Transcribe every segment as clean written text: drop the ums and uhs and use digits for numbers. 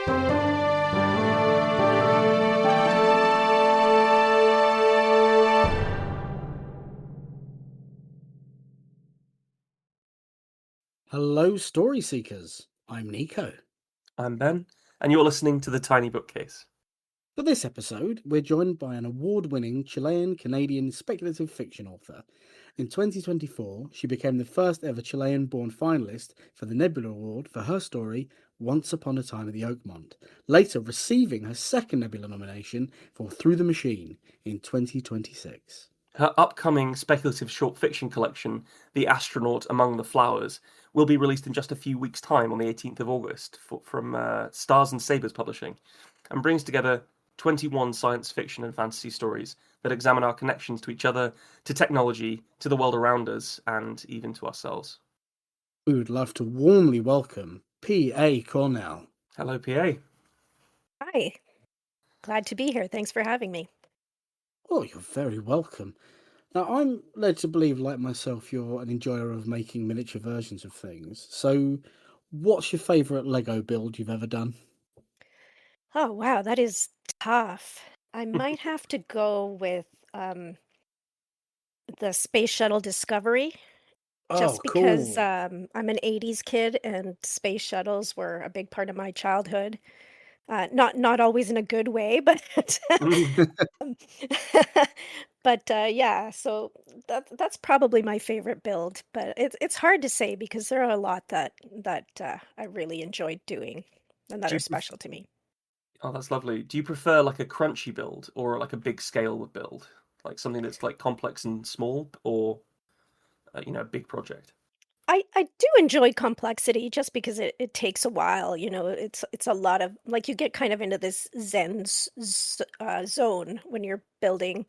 Hello, story seekers. I'm Nico. I'm Ben, and you're listening to The Tiny Bookcase. For this episode, we're joined by an award-winning Chilean-Canadian speculative fiction author. In 2024, she became the first ever Chilean-born finalist for the Nebula Award for her story, Once Upon a Time at the Oakmont, later receiving her second Nebula nomination for Through the Machine in 2026. Her upcoming speculative short fiction collection, The Astronaut Among the Flowers, will be released in just a few weeks' time on the 18th of August from Stars and Sabres Publishing, and brings together 21 science fiction and fantasy stories that examine our connections to each other, to technology, to the world around us, and even to ourselves. We would love to warmly welcome P.A. Cornell. Hello, PA. Hi. Glad to be here. Thanks for having me. Oh, you're very welcome. Now, I'm led to believe, like myself, you're an enjoyer of making miniature versions of things. So, what's your favourite Lego build you've ever done? Oh, wow, that is tough. I might have to go with the Space Shuttle Discovery, Oh, just because cool. I'm an 80s kid and space shuttles were a big part of my childhood. Not always in a good way, but um, yeah, so that's probably my favorite build. But it's hard to say because there are a lot that I really enjoyed doing and that Do are you special to me. Oh, that's lovely. Do you prefer like a crunchy build or like a big scale build? Like something that's like complex and small, or a big project? I do enjoy complexity just because it takes a while, it's a lot of like, you get kind of into this zone when you're building,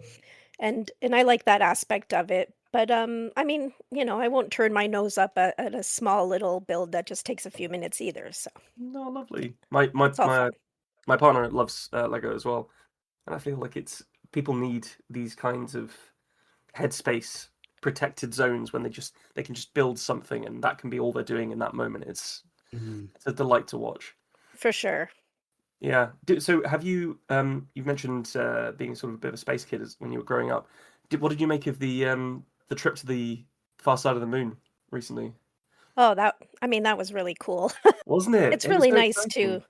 and I like that aspect of it, but, I mean, I won't turn my nose up at a small little build that just takes a few minutes either, so No, lovely. My my it's all my fun. my partner loves Lego as well, and I feel like it's people need these kinds of headspace protected zones when they can just build something and that can be all they're doing in that moment. Mm. It's a delight to watch. For sure. Yeah. So have you've mentioned being sort of a bit of a space kid when you were growing up. What did you make of the trip to the far side of the moon recently? Oh, I mean, that was really cool. Wasn't it? It's It was really so nice exciting.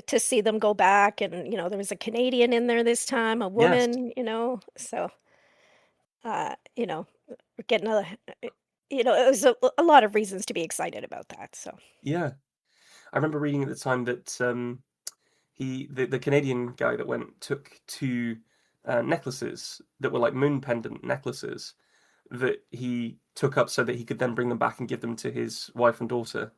to see them go back and, there was a Canadian in there this time, a Yes. woman, so you know, we're getting it was a lot of reasons to be excited about that. So, Yeah. I remember reading at the time that the Canadian guy that went took two necklaces that were like moon pendant necklaces that he took up so that he could then bring them back and give them to his wife and daughter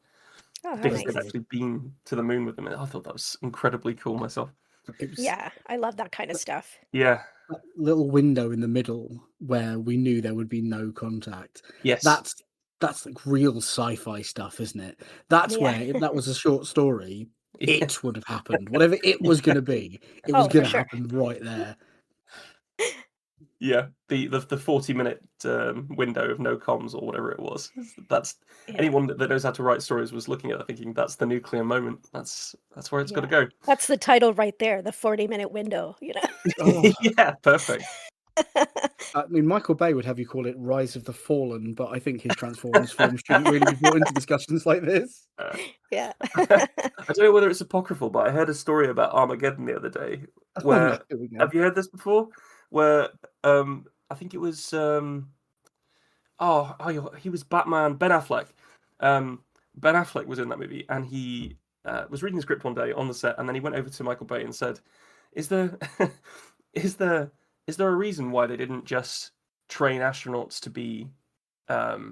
oh, how because Very they'd nice. cool. actually been to the moon with them. And I thought that was incredibly cool myself. It was Yeah, I love that kind of stuff. Yeah. that little window in the middle where we knew there would be no contact. Yes. That's that's like real sci-fi stuff, isn't it? That's Yeah. where, if that was a short story, it would have happened. Whatever it was going to be, it was Oh, going for to sure. happen right there. Yeah, the 40-minute window of no comms or whatever it was. That's Yeah. anyone that knows how to write stories was looking at that thinking that's the nuclear moment. That's where it's got to Yeah. go. That's the title right there, the 40-minute window. Oh, Yeah, perfect. I mean, Michael Bay would have you call it Rise of the Fallen, but I think his Transformers films shouldn't really be brought into discussions like this. Uh, Yeah. I don't know whether it's apocryphal, but I heard a story about Armageddon the other day. Oh no, Where here we go. have you heard this before? Where I think it was he was Batman. Ben Affleck. Ben Affleck was in that movie, and he was reading the script one day on the set, and then he went over to Michael Bay and said, "Is there, is there, is there a reason why they didn't just train astronauts to be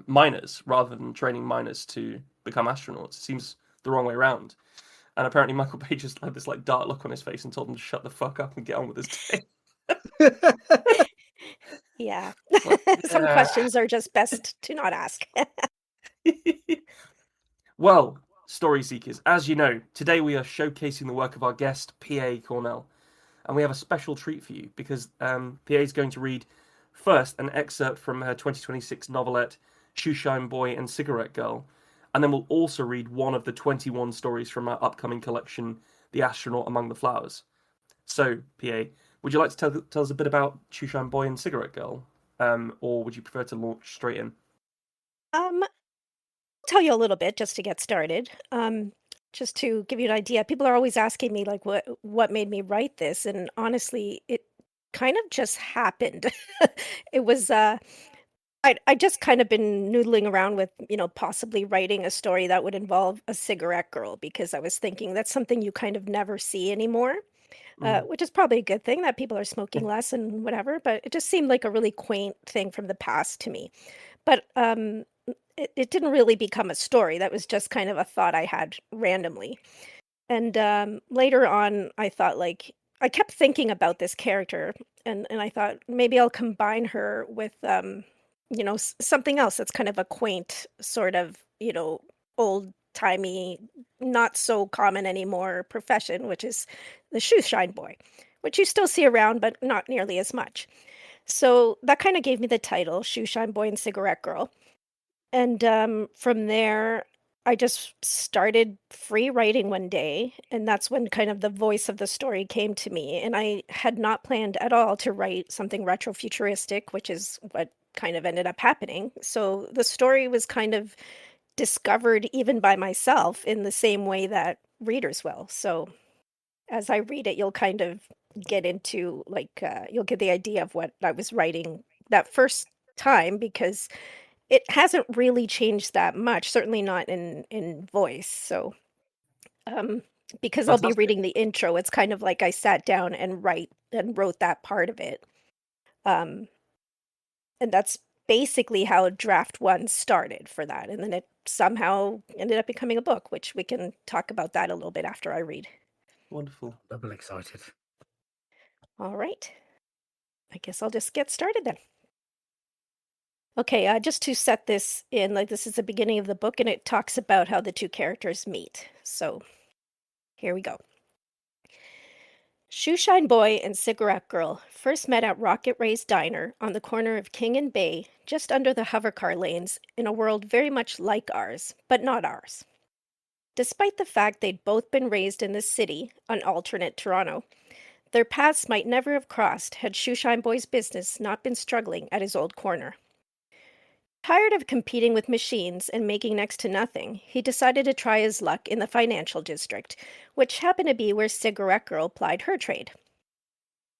miners rather than training miners to become astronauts? It seems the wrong way around." And apparently, Michael Bay just had this like dark look on his face and told him to shut the fuck up and get on with his day. Yeah. Like, Some yeah. questions are just best to not ask. Well, story seekers, as you know, today we are showcasing the work of our guest, P.A. Cornell. And we have a special treat for you because P.A. is going to read first an excerpt from her 2026 novelette, Shoeshine Boy and Cigarette Girl. And then we'll also read one of the 21 stories from our upcoming collection, The Astronaut Among the Flowers. So, PA, would you like to tell us a bit about Shoeshine Boy and Cigarette Girl? Or would you prefer to launch straight in? I'll tell you a little bit just to get started. Just to give you an idea, people are always asking me like what made me write this, and honestly, it kind of just happened. It was I just kind of been noodling around with, possibly writing a story that would involve a cigarette girl because I was thinking that's something you kind of never see anymore, Mm. which is probably a good thing that people are smoking less and whatever, but it just seemed like a really quaint thing from the past to me. But it didn't really become a story. That was just kind of a thought I had randomly. And later on, I thought like I kept thinking about this character, and I thought maybe I'll combine her with something else that's kind of a quaint sort of old timey, not so common anymore profession, which is the shoe shine boy, which you still see around, but not nearly as much. So that kind of gave me the title, Shoe Shine Boy and Cigarette Girl. And from there, I just started free writing one day, and that's when kind of the voice of the story came to me. And I had not planned at all to write something retrofuturistic, which is what kind of ended up happening. So the story was kind of discovered even by myself in the same way that readers will. So as I read it, you'll kind of get into like, you'll get the idea of what I was writing that first time because it hasn't really changed that much, certainly not in voice. So, um, because I'll be Fantastic. reading the intro, it's kind of like I sat down and wrote that part of it. Um, and that's basically how draft one started for that. And then it somehow ended up becoming a book, which we can talk about that a little bit after I read. Wonderful. Double excited. All right. I guess I'll just get started then. Okay, just to set this in, like this is the beginning of the book, and it talks about how the two characters meet. So here we go. Shoeshine Boy and Cigarette Girl first met at Rocket Ray's Diner on the corner of King and Bay, just under the hovercar lanes, in a world very much like ours, but not ours. Despite the fact they'd both been raised in this city, an alternate Toronto, their paths might never have crossed had Shoeshine Boy's business not been struggling at his old corner. Tired of competing with machines and making next to nothing, he decided to try his luck in the financial district, which happened to be where Cigarette Girl plied her trade.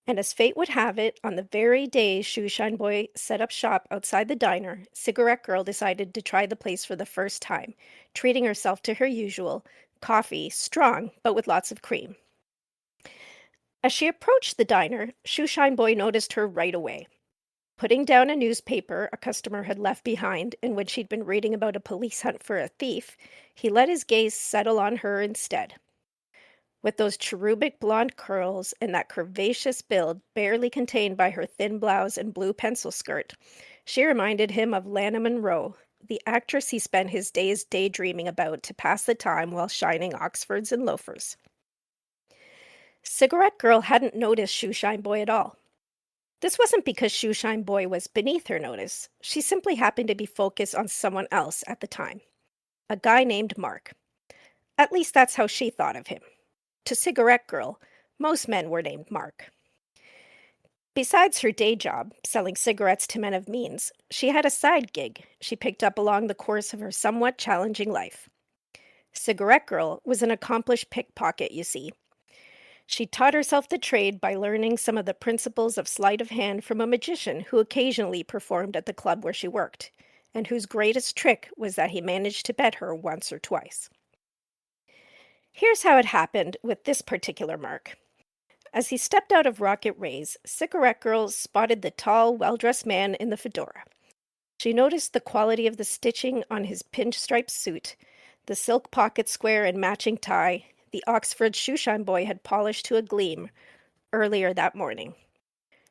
And as fate would have it, on the very day Shoeshine Boy set up shop outside the diner, Cigarette Girl decided to try the place for the first time, treating herself to her usual coffee, strong, but with lots of cream. As she approached the diner, Shoeshine Boy noticed her right away. Putting down a newspaper a customer had left behind, in which he'd been reading about a police hunt for a thief, he let his gaze settle on her instead. With those cherubic blonde curls and that curvaceous build barely contained by her thin blouse and blue pencil skirt, she reminded him of Lana Monroe, the actress he spent his days daydreaming about to pass the time while shining Oxfords and loafers. Cigarette Girl hadn't noticed Shoeshine Boy at all. This wasn't because Shoeshine Boy was beneath her notice. She simply happened to be focused on someone else at the time. A guy named Mark. At least that's how she thought of him. To Cigarette Girl, most men were named Mark. Besides her day job, selling cigarettes to men of means, she had a side gig she picked up along the course of her somewhat challenging life. Cigarette Girl was an accomplished pickpocket, you see. She taught herself the trade by learning some of the principles of sleight of hand from a magician who occasionally performed at the club where she worked, and whose greatest trick was that he managed to bet her once or twice. Here's how it happened with this particular Mark. As he stepped out of Rocket Ray's, Cigarette Girl spotted the tall, well-dressed man in the fedora. She noticed the quality of the stitching on his pinstripe suit, the silk pocket square and matching tie the Oxford Shoeshine Boy had polished to a gleam earlier that morning.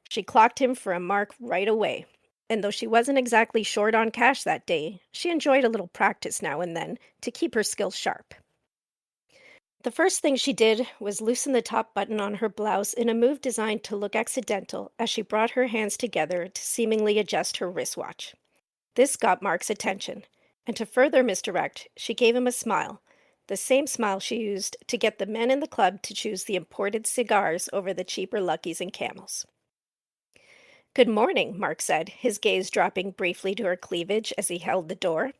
She clocked him for a mark right away, and though she wasn't exactly short on cash that day, she enjoyed a little practice now and then to keep her skills sharp. The first thing she did was loosen the top button on her blouse in a move designed to look accidental as she brought her hands together to seemingly adjust her wristwatch. This got Mark's attention, and to further misdirect, she gave him a smile, the same smile she used to get the men in the club to choose the imported cigars over the cheaper Luckies and Camels. "Good morning," Mark said, his gaze dropping briefly to her cleavage as he held the door.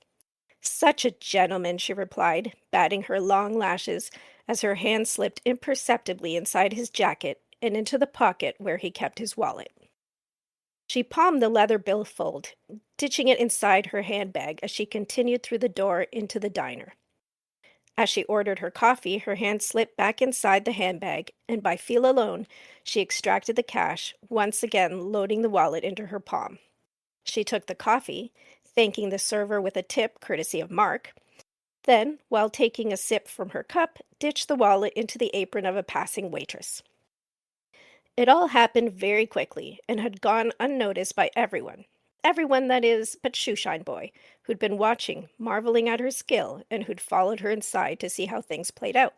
"Such a gentleman," she replied, batting her long lashes as her hand slipped imperceptibly inside his jacket and into the pocket where he kept his wallet. She palmed the leather billfold, ditching it inside her handbag as she continued through the door into the diner. As she ordered her coffee, her hand slipped back inside the handbag, and by feel alone, she extracted the cash, once again loading the wallet into her palm. She took the coffee, thanking the server with a tip courtesy of Mark, then, while taking a sip from her cup, ditched the wallet into the apron of a passing waitress. It all happened very quickly and had gone unnoticed by everyone. Everyone, that is, but Shoeshine Boy, who'd been watching, marveling at her skill, and who'd followed her inside to see how things played out.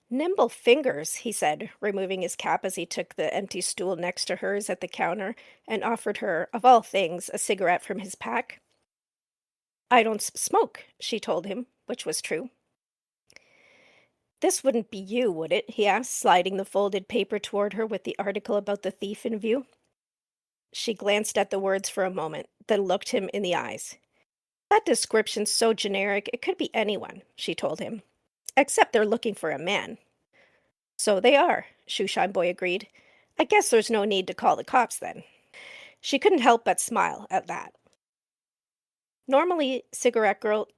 "Nimble fingers," he said, removing his cap as he took the empty stool next to hers at the counter and offered her, of all things, a cigarette from his pack. "I don't smoke," she told him, which was true. "This wouldn't be you, would it?" he asked, sliding the folded paper toward her with the article about the thief in view. She glanced at the words for a moment, then looked him in the eyes. "That description's so generic, it could be anyone," she told him. "Except they're looking for a man." "So they are," Shoeshine Boy agreed. "I guess there's no need to call the cops then." She couldn't help but smile at that. Normally, Cigarette Girl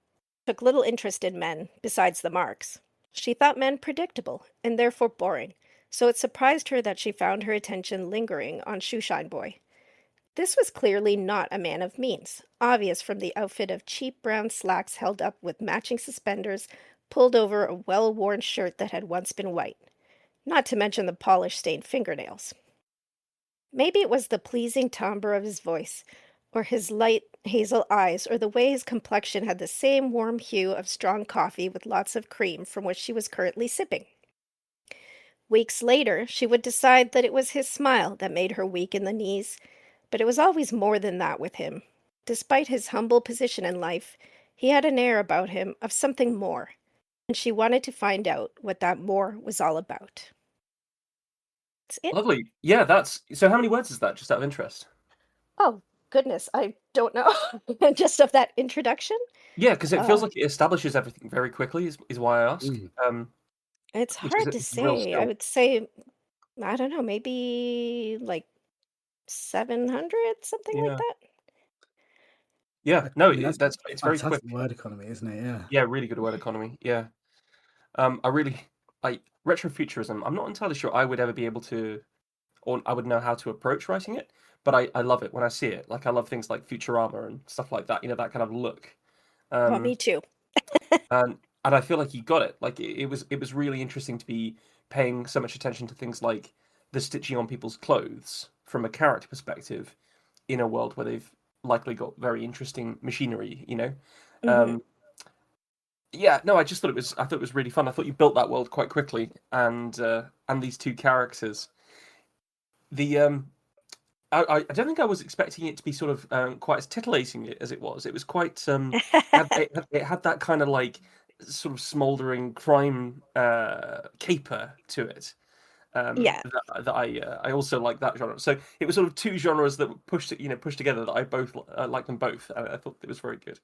took little interest in men, besides the marks. She thought men predictable, and therefore boring, so it surprised her that she found her attention lingering on Shoeshine Boy. This was clearly not a man of means, obvious from the outfit of cheap brown slacks held up with matching suspenders pulled over a well-worn shirt that had once been white, not to mention the polish-stained fingernails. Maybe it was the pleasing timbre of his voice, or his light hazel eyes, or the way his complexion had the same warm hue of strong coffee with lots of cream from which she was currently sipping. Weeks later, she would decide that it was his smile that made her weak in the knees, but it was always more than that with him. Despite his humble position in life, he had an air about him of something more, and she wanted to find out what that more was all about. That's it. Lovely. Yeah, that's so. How many words is that? Just out of interest. Oh, goodness, I don't know. Just of that introduction? Yeah, because it feels Uh, like it establishes everything very quickly. Is why I ask. Mm. it's Which is hard to it's a real say. I skill. would say, I don't know, maybe like 700, something like Yeah. that. Yeah. I No, mean, that's that's it's very quick. fantastic word economy, isn't it? Yeah. Yeah, really good word economy. Yeah. I really like retrofuturism. I'm not entirely sure I would ever be able to, or I would know how to approach writing it. But I love it when I see it. Like I love things like Futurama and stuff like that. You know, that kind of look. Oh, Um, me too. and I feel like he got it. Like it was really interesting to be paying so much attention to things like the stitching on people's clothes from a character perspective in a world where they've likely got very interesting machinery. You know. Hmm. Um, yeah, no, I thought it was really fun. I thought you built that world quite quickly, and these two characters. The I don't think I was expecting it to be sort of quite as titillating as it was. It was quite it had that kind of like sort of smouldering crime caper to it. Yeah. That I also like that genre. So it was sort of two genres that were pushed together that I both like them both. I thought it was very good.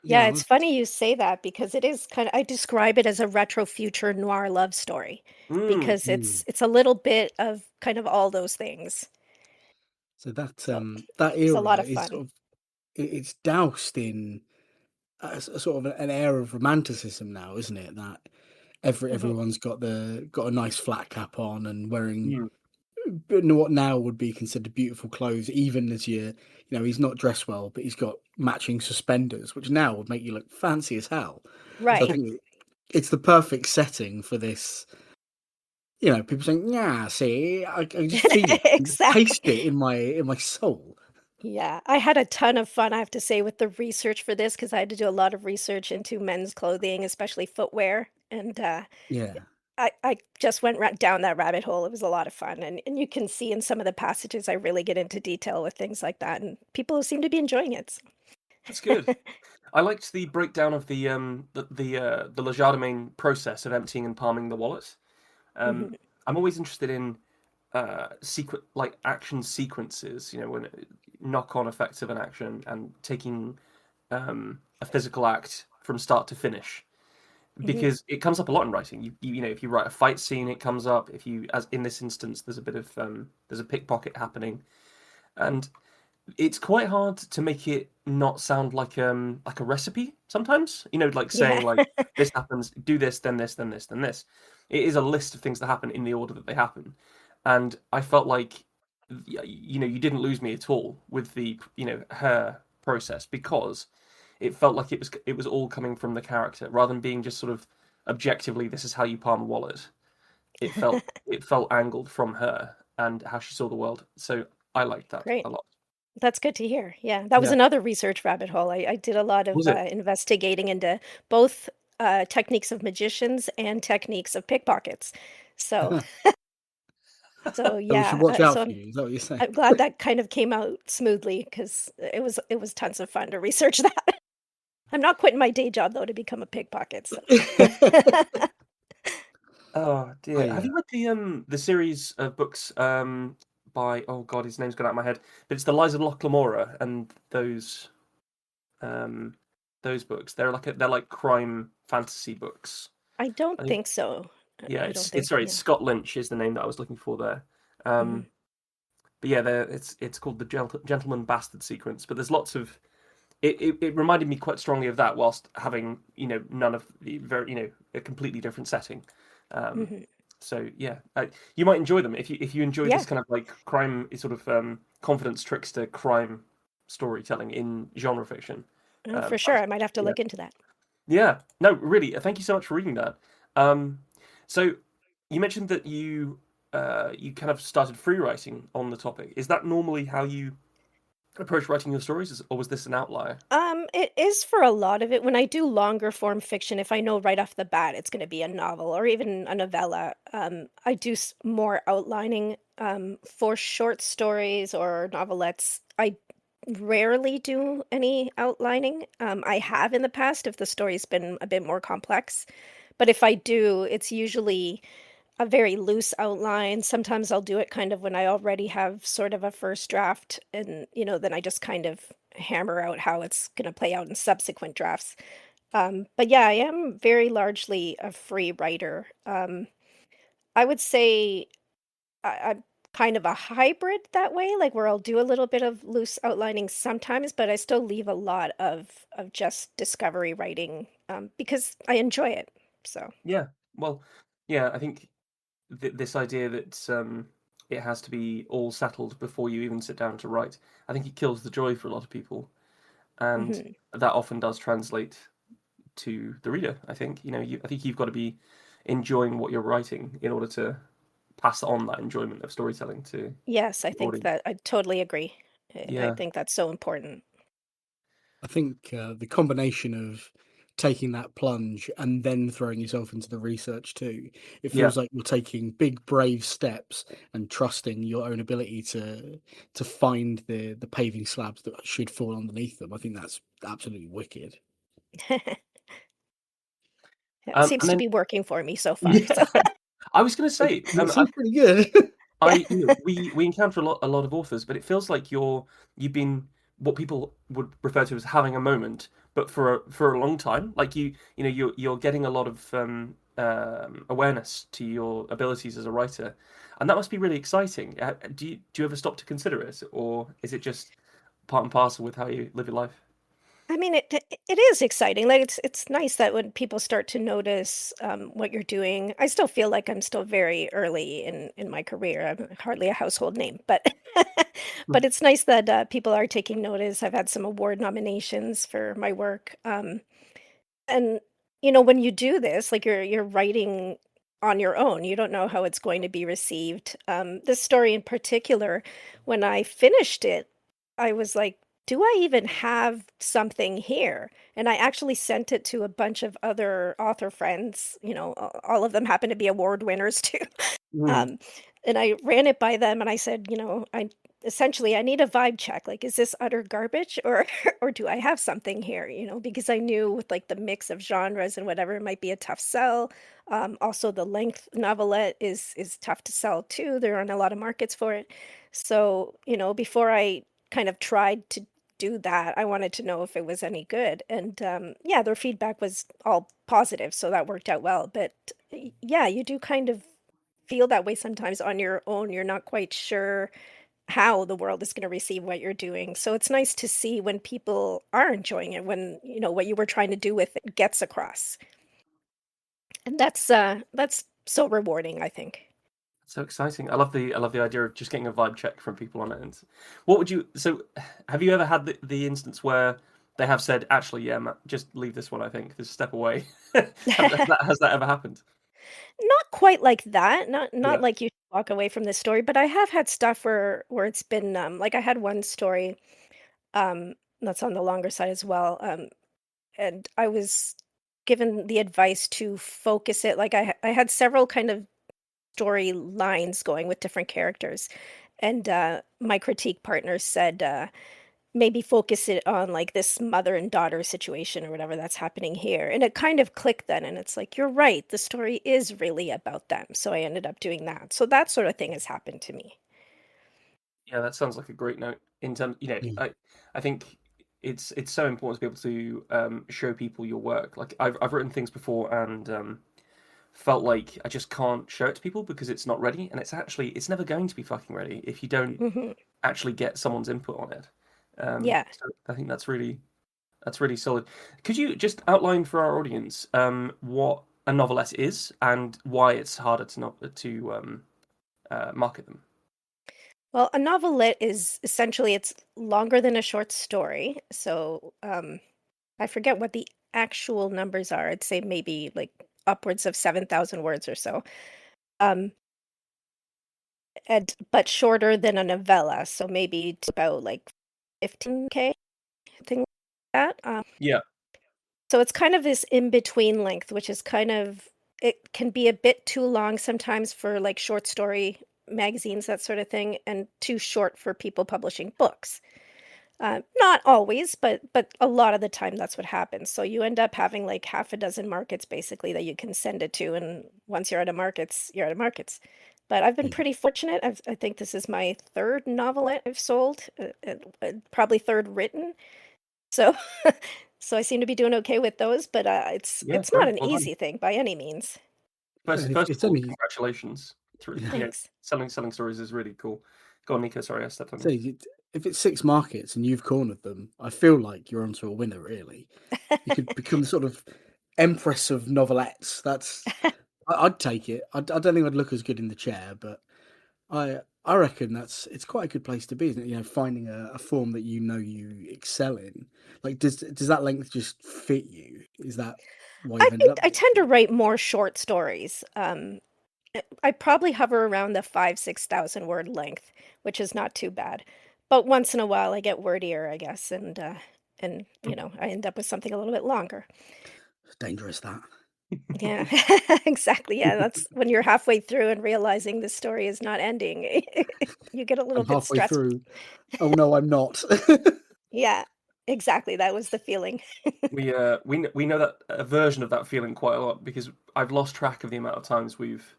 Yeah, Yeah. it's funny you say that because it is kind of, I describe it as a retro future noir love story Mm, because Mm. it's a little bit of kind of all those things. So that So that it's a lot era of is fun. sort of it's doused in a sort of an air of romanticism now, isn't it? That Hmm. everyone's got a nice flat cap on and wearing mm. what now would be considered beautiful clothes, even as he's not dressed well, but he's got matching suspenders, which now would make you look fancy as hell. So I Right. think it's the perfect setting for this. People saying, "Yeah, see, I can just feel it, I can just taste Exactly. it in my soul." Yeah, I had a ton of fun, I have to say, with the research for this because I had to do a lot of research into men's clothing, especially footwear. And Yeah, I just went down that rabbit hole. It was a lot of fun. And you can see in some of the passages, I really get into detail with things like that. And people seem to be enjoying it. That's good. I liked the breakdown of the Legerdemain process of emptying and palming the wallet. Um, Hmm. I'm always interested in like action sequences. You know, when knock-on effects of an action and taking a physical act from start to finish, Hmm. because it comes up a lot in writing. You know, if you write a fight scene, it comes up. If you, as in this instance, there's a bit of there's a pickpocket happening, and it's quite hard to make it not sound like a recipe sometimes. You know, like Yeah. saying like this happens, do this, then this, then this, then this. It is a list of things that happen in the order that they happen, and I felt like you know you didn't lose me at all with the her process because it felt like it was all coming from the character rather than being just sort of objectively this is how you palm a wallet. It felt angled from her and how she saw the world. So I liked that Great. a lot. That's good to hear. Yeah, that was Yeah. another research rabbit hole. I did a lot of Was it? investigating into both techniques of magicians and techniques of pickpockets. So, so So we should yeah. watch out So for you. Is that what you're saying? I'm glad that kind of came out smoothly because it was tons of fun to research that. I'm not quitting my day job though to become a pickpocket. So. Oh dear. I Have you read the series of books by oh god his name's gone out of my head, but it's the Lies of Loch Lamora and um those books. They're like crime fantasy books. I don't I think think so. yeah, I don't it's think. sorry, it's Yeah. Scott Lynch is the name that I was looking for there. Mhm. Um but yeah, it's called the Gentleman Bastard sequence. But there's lots of it reminded me quite strongly of that, whilst having none of the very a completely different setting. Um, Mhm. so yeah, you might enjoy them if you enjoy Yeah. this kind of like crime sort of confidence trickster crime storytelling in genre fiction. For I sure. was, I might have to yeah, look into that. yeah, no, really, thank you so much for reading that. Um, so you mentioned that you kind of started free writing on the topic. Is that normally how you approach writing your stories, or was this an outlier? It is for a lot of it. When I do longer form fiction, if I know right off the bat it's going to be a novel or even a novella, I do more outlining. For short stories or novelettes, I rarely do any outlining. I have in the past if the story's been a bit more complex, but if I do, it's usually a very loose outline. Sometimes I'll do it kind of when I already have sort of a first draft and, then I just kind of hammer out how it's going to play out in subsequent drafts. But yeah, I am very largely a free writer. I would say I'm kind of a hybrid that way, like where I'll do a little bit of loose outlining sometimes, but I still leave a lot of just discovery writing because I enjoy it. So, Yeah, well, yeah, I think this idea that it has to be all settled before you even sit down to write, I think it kills the joy for a lot of people, and mhm. that often does translate to the reader. I think I think you've got to be enjoying what you're writing in order to pass on that enjoyment of storytelling to Yes, I the think audience. that I totally agree. I Yeah, think that's so important. I think the combination of taking that plunge and then throwing yourself into the research too, it yeah, feels like you're taking big brave steps and trusting your own ability to find the paving slabs that should fall underneath them. I think that's absolutely wicked. It seems and to then be working for me so far. yeah, So, I was going to say, It seems pretty good. yeah. we encounter a lot of authors, but it feels like you've been what people would refer to as having a moment, but for a long time. Like you're getting a lot of awareness to your abilities as a writer, and that must be really exciting. Do you ever stop to consider it, or is it just part and parcel with how you live your life? I mean, it is exciting. Like it's nice that when people start to notice what you're doing. I still feel like I'm still very early in my career. I'm hardly a household name, but but it's nice that people are taking notice. I've had some award nominations for my work, and when you do this, like you're writing on your own. You don't know how it's going to be received. This story in particular, when I finished it, I was like, do I even have something here? And I actually sent it to a bunch of other author friends. All of them happen to be award winners too. Mm. Um, and I ran it by them and I said, essentially I need a vibe check. Like, is this utter garbage or or do I have something here? Because I knew with like the mix of genres and whatever, it might be a tough sell. Also, the length novelette is tough to sell too. There aren't a lot of markets for it. So, before I kind of tried to do that, I wanted to know if it was any good. And yeah, their feedback was all positive, so that worked out well. But yeah, you do kind of feel that way sometimes on your own. You're not quite sure how the world is going to receive what you're doing. So it's nice to see when people are enjoying it, when, what you were trying to do with it gets across. And that's so rewarding, I think. So exciting! I love the idea of just getting a vibe check from people on it. And what would you? So, have you ever had the instance where they have said, actually, yeah, Matt, just leave this one. I think just step away. Has that ever happened? Not quite like that. Not Yeah. like you walk away from this story, but I have had stuff where it's been like I had one story that's on the longer side as well. And I was given the advice to focus it. Like I had several kind of story lines going with different characters. And my critique partner said, maybe focus it on like this mother and daughter situation or whatever that's happening here. And it kind of clicked then. And it's like, you're right. The story is really about them. So I ended up doing that. So that sort of thing has happened to me. Yeah, that sounds like a great note. In terms, Mm. I think it's so important to be able to show people your work. Like I've written things before and felt like I just can't show it to people because it's not ready, and it's never going to be fucking ready if you don't Hmm. actually get someone's input on it. Yeah. So I think that's really solid. Could you just outline for our audience what a novelette is and why it's harder to market them? Well, a novelette is essentially it's longer than a short story. So I forget what the actual numbers are. I'd say maybe like upwards of 7,000 words or so. Um, and but shorter than a novella, so maybe it's about like 15K, thing like that. Yeah. So it's kind of this in between length, which is kind of it can be a bit too long sometimes for like short story magazines, that sort of thing, and too short for people publishing books. Not always, but a lot of the time that's what happens. So you end up having like half a dozen markets basically that you can send it to, and once you're out of markets, you're out of markets. But I've been Mm. pretty fortunate. I think this is my third novelette I've sold, probably third written. So, so I seem to be doing okay with those. But Yeah, it's not great. an Well done. easy thing by any means. Yeah, First of it's all, only congratulations. yeah. Yeah, Thanks. selling stories is really cool. Go on, Nico. Sorry, I stepped on So you. if it's six markets and you've cornered them, I feel like you're onto a winner. Really, you could become sort of empress of novelettes. I'd take it. I don't think I'd look as good in the chair, but I reckon it's quite a good place to be, isn't it? Finding a form that you excel in. Like, does that length just fit you? Is that why I you've ended think up I there? tend to write more short stories. I probably hover around the 5,000-6,000 word length, which is not too bad. But once in a while, I get wordier, I guess, and I end up with something a little bit longer. It's dangerous that. Yeah, exactly. Yeah, that's when you're halfway through and realizing the story is not ending. You get a little I'm bit halfway stressed. through. Oh no, I'm not. Yeah, exactly. That was the feeling. We know that a version of that feeling quite a lot because I've lost track of the amount of times we've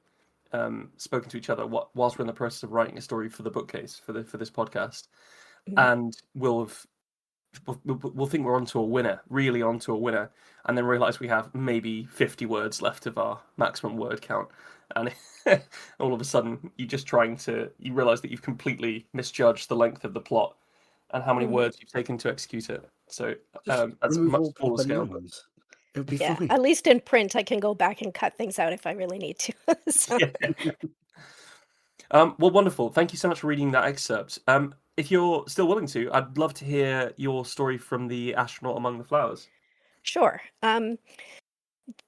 spoken to each other whilst we're in the process of writing a story for the bookcase for this podcast, Mhm. and we'll think we're onto a winner, really onto a winner, and then realize we have maybe 50 words left of our maximum word count, and all of a sudden you realize that you've completely misjudged the length of the plot and how many Mhm. words you've taken to execute it. So Just that's a remove much all smaller proper scale, but nouns. It'll be Yeah, fine. at least in print, I can go back and cut things out if I really need to. So, yeah. Well, wonderful. Thank you so much for reading that excerpt. If you're still willing to, I'd love to hear your story from the astronaut among the flowers. sure.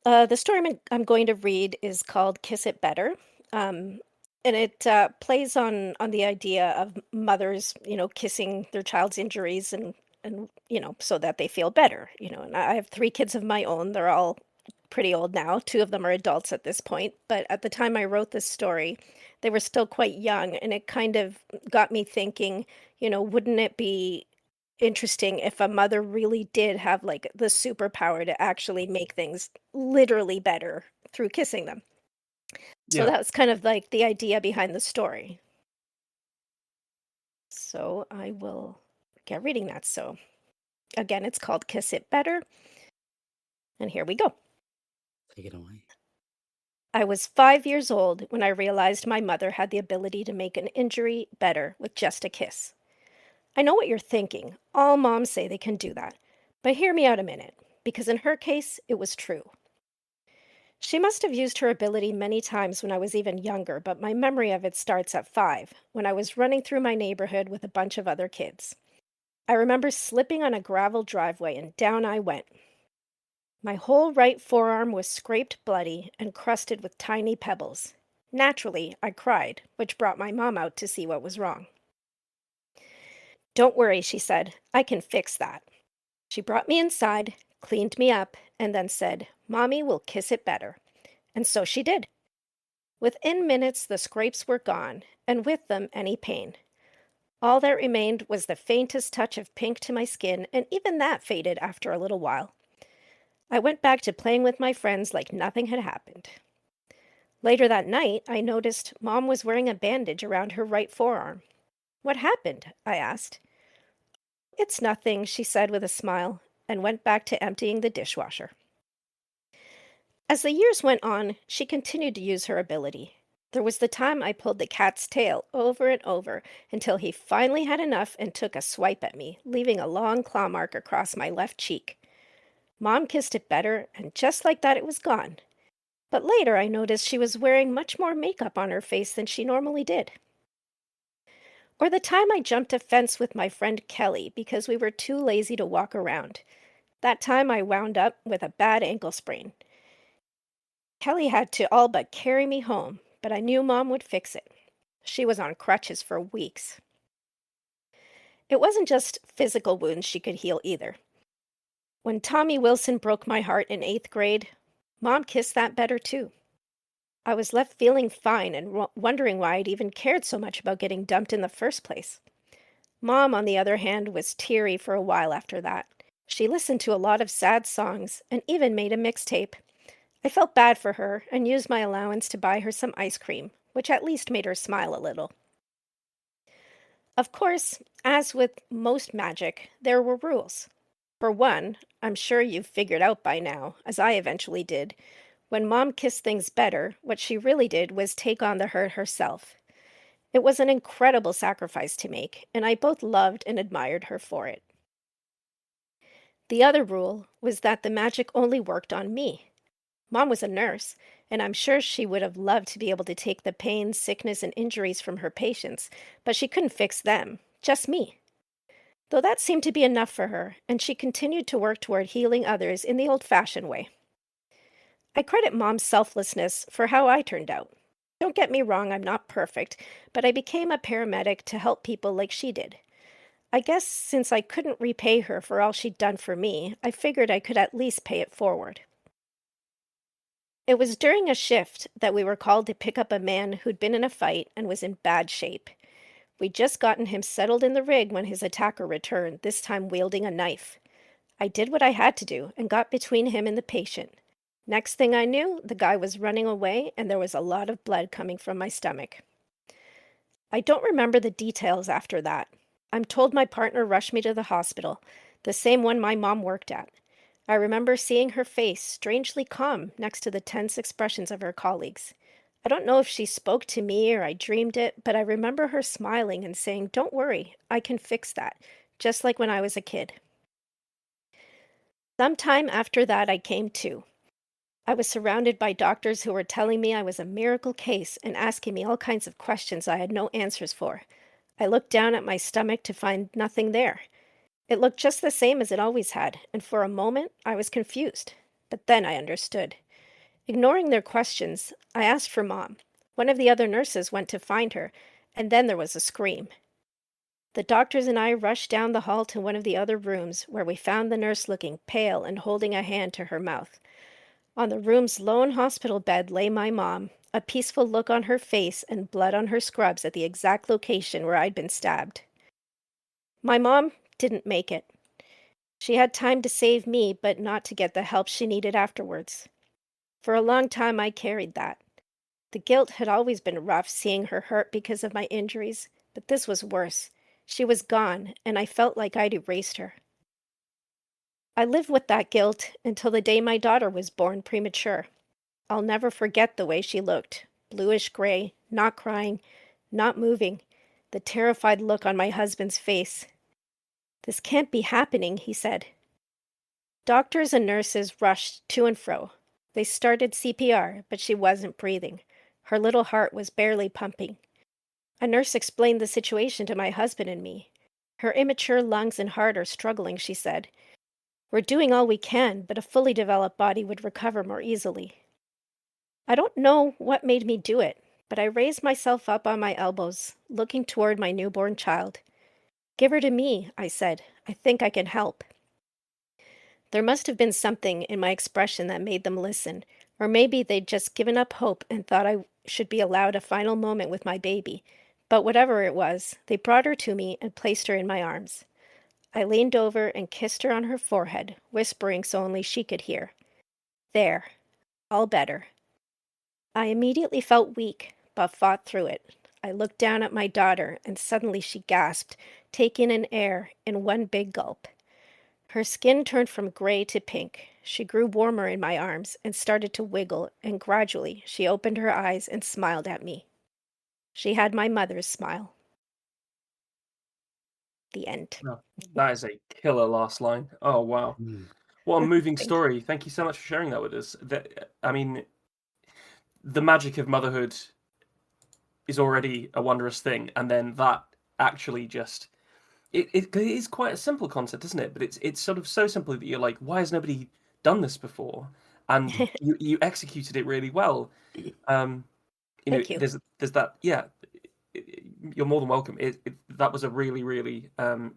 The story I'm going to read is called "Kiss It Better," and it plays on the idea of mothers, kissing their child's injuries and so that they feel better. And I have three kids of my own. They're all pretty old now. Two of them are adults at this point, but at the time I wrote this story, they were still quite young, and it kind of got me thinking, wouldn't it be interesting if a mother really did have like the superpower to actually make things literally better through kissing them? So Yeah. that was kind of like the idea behind the story. So I will get reading that. So again, it's called Kiss It Better. And here we go. Take it away. I was 5 years old when I realized my mother had the ability to make an injury better with just a kiss. I know what you're thinking. All moms say they can do that. But hear me out a minute, because in her case, it was true. She must have used her ability many times when I was even younger, but my memory of it starts at 5, when I was running through my neighborhood with a bunch of other kids. I remember slipping on a gravel driveway and down I went. My whole right forearm was scraped bloody and crusted with tiny pebbles. Naturally, I cried, which brought my mom out to see what was wrong. "Don't worry," she said. "I can fix that." She brought me inside, cleaned me up, and then said, "Mommy will kiss it better." And so she did. Within minutes, the scrapes were gone, and with them, any pain. All that remained was the faintest touch of pink to my skin, and even that faded after a little while. I went back to playing with my friends like nothing had happened. Later that night, I noticed Mom was wearing a bandage around her right forearm. "What happened?" I asked. "It's nothing," she said with a smile, and went back to emptying the dishwasher. As the years went on, she continued to use her ability. There was the time I pulled the cat's tail over and over until he finally had enough and took a swipe at me, leaving a long claw mark across my left cheek. Mom kissed it better, and just like that it was gone. But later I noticed she was wearing much more makeup on her face than she normally did. Or the time I jumped a fence with my friend Kelly because we were too lazy to walk around. That time I wound up with a bad ankle sprain. Kelly had to all but carry me home, but I knew Mom would fix it. She was on crutches for weeks. It wasn't just physical wounds she could heal either. When Tommy Wilson broke my heart in 8th grade, Mom kissed that better too. I was left feeling fine and wondering why I'd even cared so much about getting dumped in the first place. Mom, on the other hand, was teary for a while after that. She listened to a lot of sad songs and even made a mixtape. I felt bad for her and used my allowance to buy her some ice cream, which at least made her smile a little. Of course, as with most magic, there were rules. For one, I'm sure you've figured out by now, as I eventually did, when Mom kissed things better, what she really did was take on the hurt herself. It was an incredible sacrifice to make, and I both loved and admired her for it. The other rule was that the magic only worked on me. Mom was a nurse, and I'm sure she would have loved to be able to take the pain, sickness, and injuries from her patients, but she couldn't fix them, just me. Though that seemed to be enough for her, and she continued to work toward healing others in the old-fashioned way. I credit Mom's selflessness for how I turned out. Don't get me wrong, I'm not perfect, but I became a paramedic to help people like she did. I guess since I couldn't repay her for all she'd done for me, I figured I could at least pay it forward. It was during a shift that we were called to pick up a man who'd been in a fight and was in bad shape. We'd just gotten him settled in the rig when his attacker returned, this time wielding a knife. I did what I had to do and got between him and the patient. Next thing I knew, the guy was running away and there was a lot of blood coming from my stomach. I don't remember the details after that. I'm told my partner rushed me to the hospital, the same one my mom worked at. I remember seeing her face strangely calm next to the tense expressions of her colleagues. I don't know if she spoke to me or I dreamed it, but I remember her smiling and saying, "Don't worry, I can fix that," just like when I was a kid. Sometime after that, I came to. I was surrounded by doctors who were telling me I was a miracle case and asking me all kinds of questions I had no answers for. I looked down at my stomach to find nothing there. It looked just the same as it always had, and for a moment I was confused. But then I understood. Ignoring their questions, I asked for Mom. One of the other nurses went to find her, and then there was a scream. The doctors and I rushed down the hall to one of the other rooms, where we found the nurse looking pale and holding a hand to her mouth. On the room's lone hospital bed lay my mom, a peaceful look on her face and blood on her scrubs at the exact location where I'd been stabbed. My mom didn't make it. She had time to save me, but not to get the help she needed afterwards. For a long time, I carried that. The guilt had always been rough seeing her hurt because of my injuries, but this was worse. She was gone, and I felt like I'd erased her. I lived with that guilt until the day my daughter was born premature. I'll never forget the way she looked, bluish gray, not crying, not moving, the terrified look on my husband's face. "This can't be happening," he said. Doctors and nurses rushed to and fro. They started CPR, but she wasn't breathing. Her little heart was barely pumping. A nurse explained the situation to my husband and me. "Her immature lungs and heart are struggling," she said. "We're doing all we can, but a fully developed body would recover more easily." I don't know what made me do it, but I raised myself up on my elbows, looking toward my newborn child. "Give her to me," I said. "I think I can help." There must have been something in my expression that made them listen, or maybe they'd just given up hope and thought I should be allowed a final moment with my baby. But whatever it was, they brought her to me and placed her in my arms. I leaned over and kissed her on her forehead, whispering so only she could hear. "There, all better." I immediately felt weak, but fought through it. I looked down at my daughter, and suddenly she gasped, taking in air in one big gulp. Her skin turned from gray to pink. She grew warmer in my arms and started to wiggle, and gradually she opened her eyes and smiled at me. She had my mother's smile. The end. No, that is a killer last line. Oh wow, Mm. what a moving Thank you. story! Thank you so much for sharing that with us. I mean, the magic of motherhood is already a wondrous thing, and then that actually just it is quite a simple concept, isn't it? But it's sort of so simple that you're like, why has nobody done this before? And you executed it really well. Thank you. There's that. Yeah, you're more than welcome. That was a really really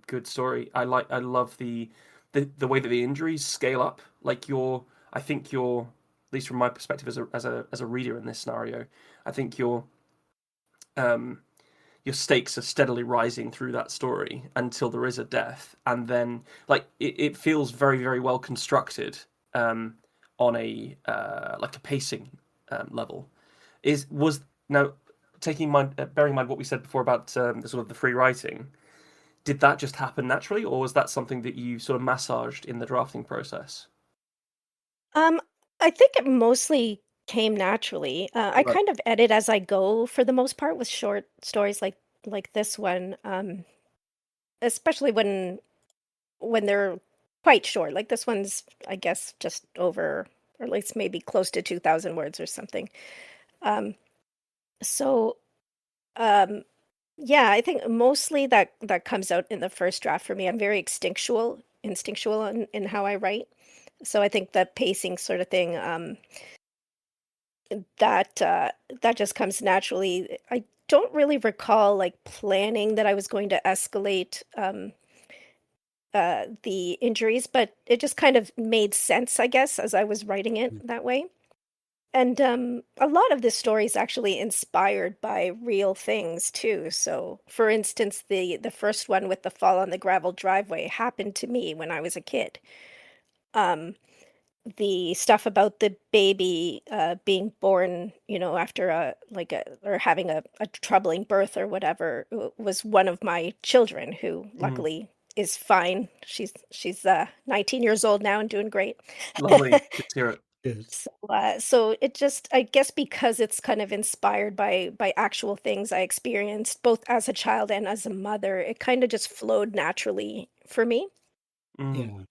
good story. I love the way that the injuries scale up. Like I think you're, at least from my perspective as a reader in this scenario, I think your stakes are steadily rising through that story until there is a death, and then like it feels very very well constructed on a like a pacing level. Was now bearing in mind what we said before about the sort of the free writing. Did that just happen naturally, or was that something that you sort of massaged in the drafting process? I think it mostly came naturally. I Right. kind of edit as I go for the most part with short stories like this one, especially when they're quite short. Like this one's, I guess, just over, or at least maybe close to 2,000 words or something. Um, so, um, yeah, I think mostly that comes out in the first draft for me. I'm very instinctual in how I write. So I think the pacing sort of thing, that just comes naturally. I don't really recall like planning that I was going to escalate the injuries, but it just kind of made sense, I guess, as I was writing it that way. And a lot of this story is actually inspired by real things too. So, for instance, the first one with the fall on the gravel driveway happened to me when I was a kid. Um, the stuff about the baby being born, after or having a troubling birth or whatever, was one of my children who Mm, luckily is fine. She's 19 years old now and doing great. lovely. Good to hear it. Good. So it just, I guess, because it's kind of inspired by actual things I experienced both as a child and as a mother, it kind of just flowed naturally for me. Mm, Yeah.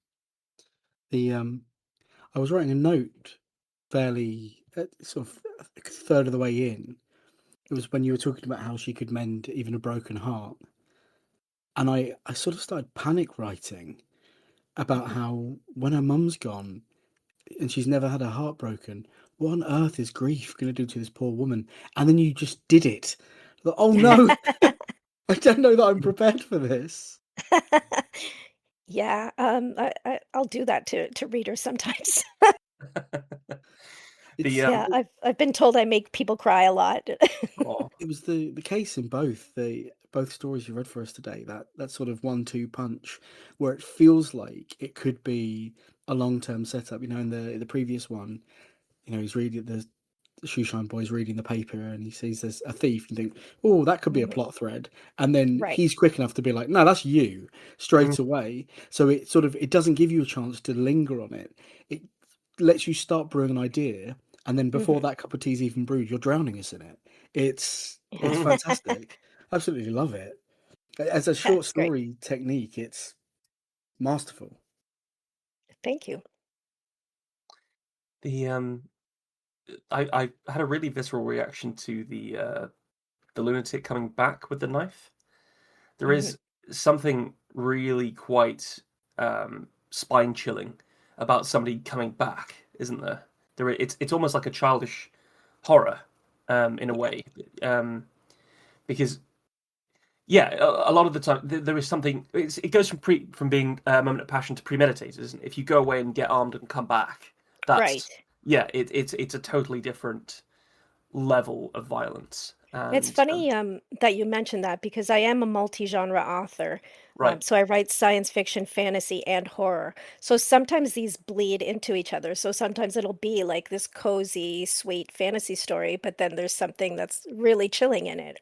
The I was writing a note fairly sort of a third of the way in. It was when you were talking about how she could mend even a broken heart, and I sort of started panic writing about how when her mum's gone and she's never had her heart broken, what on earth is grief going to do to this poor woman? And then you just did it. Like, oh no, I don't know that I'm prepared for this. Yeah, I'll do that to readers sometimes. The It's Yeah, I've been told I make people cry a lot. oh, it was the case in both stories you read for us today. That sort of 1-2 punch, where it feels like it could be a long-term setup. You know, in the previous one, you know, he's reading the Shoeshine Boy's reading the paper and he sees there's a thief and think, oh, that could be a Mhm. plot thread. And then Right. he's quick enough to be like, no, that's you mhm, straight away. So it sort of it doesn't give you a chance to linger on it. It lets you start brewing an idea, and then before Mhm. that cup of tea's even brewed, you're drowning us in it. It's mhm. fantastic. Absolutely love it. As a short That's great. story technique, it's masterful. Thank you. The I had a really visceral reaction to the lunatic coming back with the knife. There Mhm. is something really quite spine chilling about somebody coming back, isn't there? It's almost like a childish horror in a Yeah. way, because yeah, a lot of the time there is something. It goes from being a moment of passion to premeditated, isn't it? If you go away and get armed and come back, Right. that's yeah, it's a totally different level of violence. It's And funny that you mentioned that because I am a multi-genre author. right, So I write science fiction, fantasy, and horror. So sometimes these bleed into each other. So sometimes it'll be like this cozy, sweet fantasy story, but then there's something that's really chilling in it.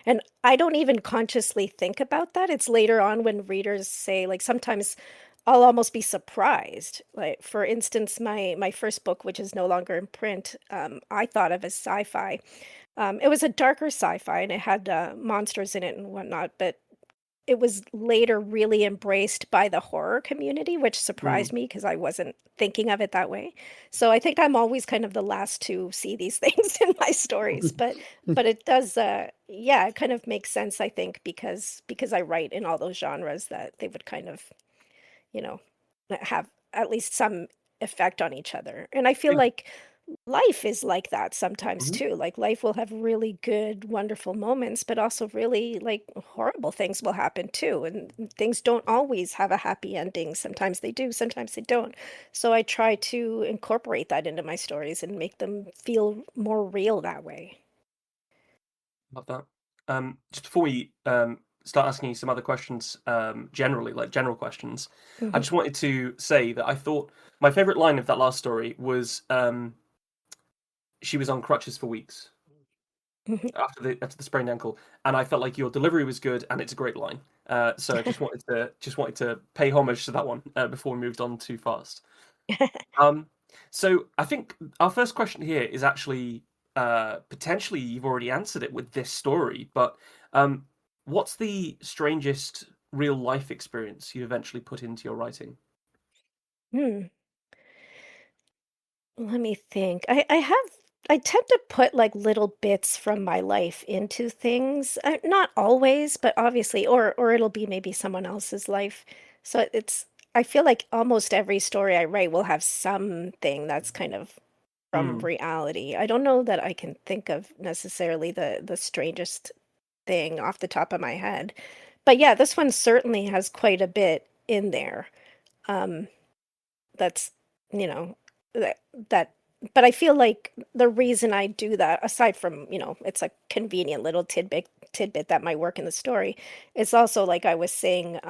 And I don't even consciously think about that. It's later on when readers say, like sometimes I'll almost be surprised. Like for instance, my first book, which is no longer in print, I thought of as sci-fi. It was a darker sci-fi and it had monsters in it and whatnot, but it was later really embraced by the horror community, which mm, surprised me because I wasn't thinking of it that way. So I think I'm always kind of the last to see these things in my stories, but it does yeah, it kind of makes sense I think because I write in all those genres that they would kind of, you know, have at least some effect on each other. And I feel yeah, like life is like that sometimes mhm, too. Like life will have really good, wonderful moments, but also really like horrible things will happen too. And things don't always have a happy ending. Sometimes they do, sometimes they don't. So I try to incorporate that into my stories and make them feel more real that way. love that. Just before we start asking you some other questions, generally like general questions, I Hmm. just wanted to say that I thought my favorite line of that last story was she was on crutches for weeks Hmm. after the sprained ankle, and I felt like your delivery was good, and it's a great line. So I just wanted to pay homage to that one before we moved on too fast. Um, so I think our first question here is actually potentially you've already answered it with this story, but um, what's the strangest real life experience you eventually put into your writing? Hmm. Let me think. I tend to put like little bits from my life into things. Not always, but obviously, or it'll be maybe someone else's life. So it's I feel like almost every story I write will have something that's kind of from Hmm. reality. I don't know that I can think of necessarily the strangest thing off the top of my head. But yeah, this one certainly has quite a bit in there. Um, that's, you know, that that but I feel like the reason I do that, aside from, it's a convenient little tidbit that might work in the story, is also like I was saying,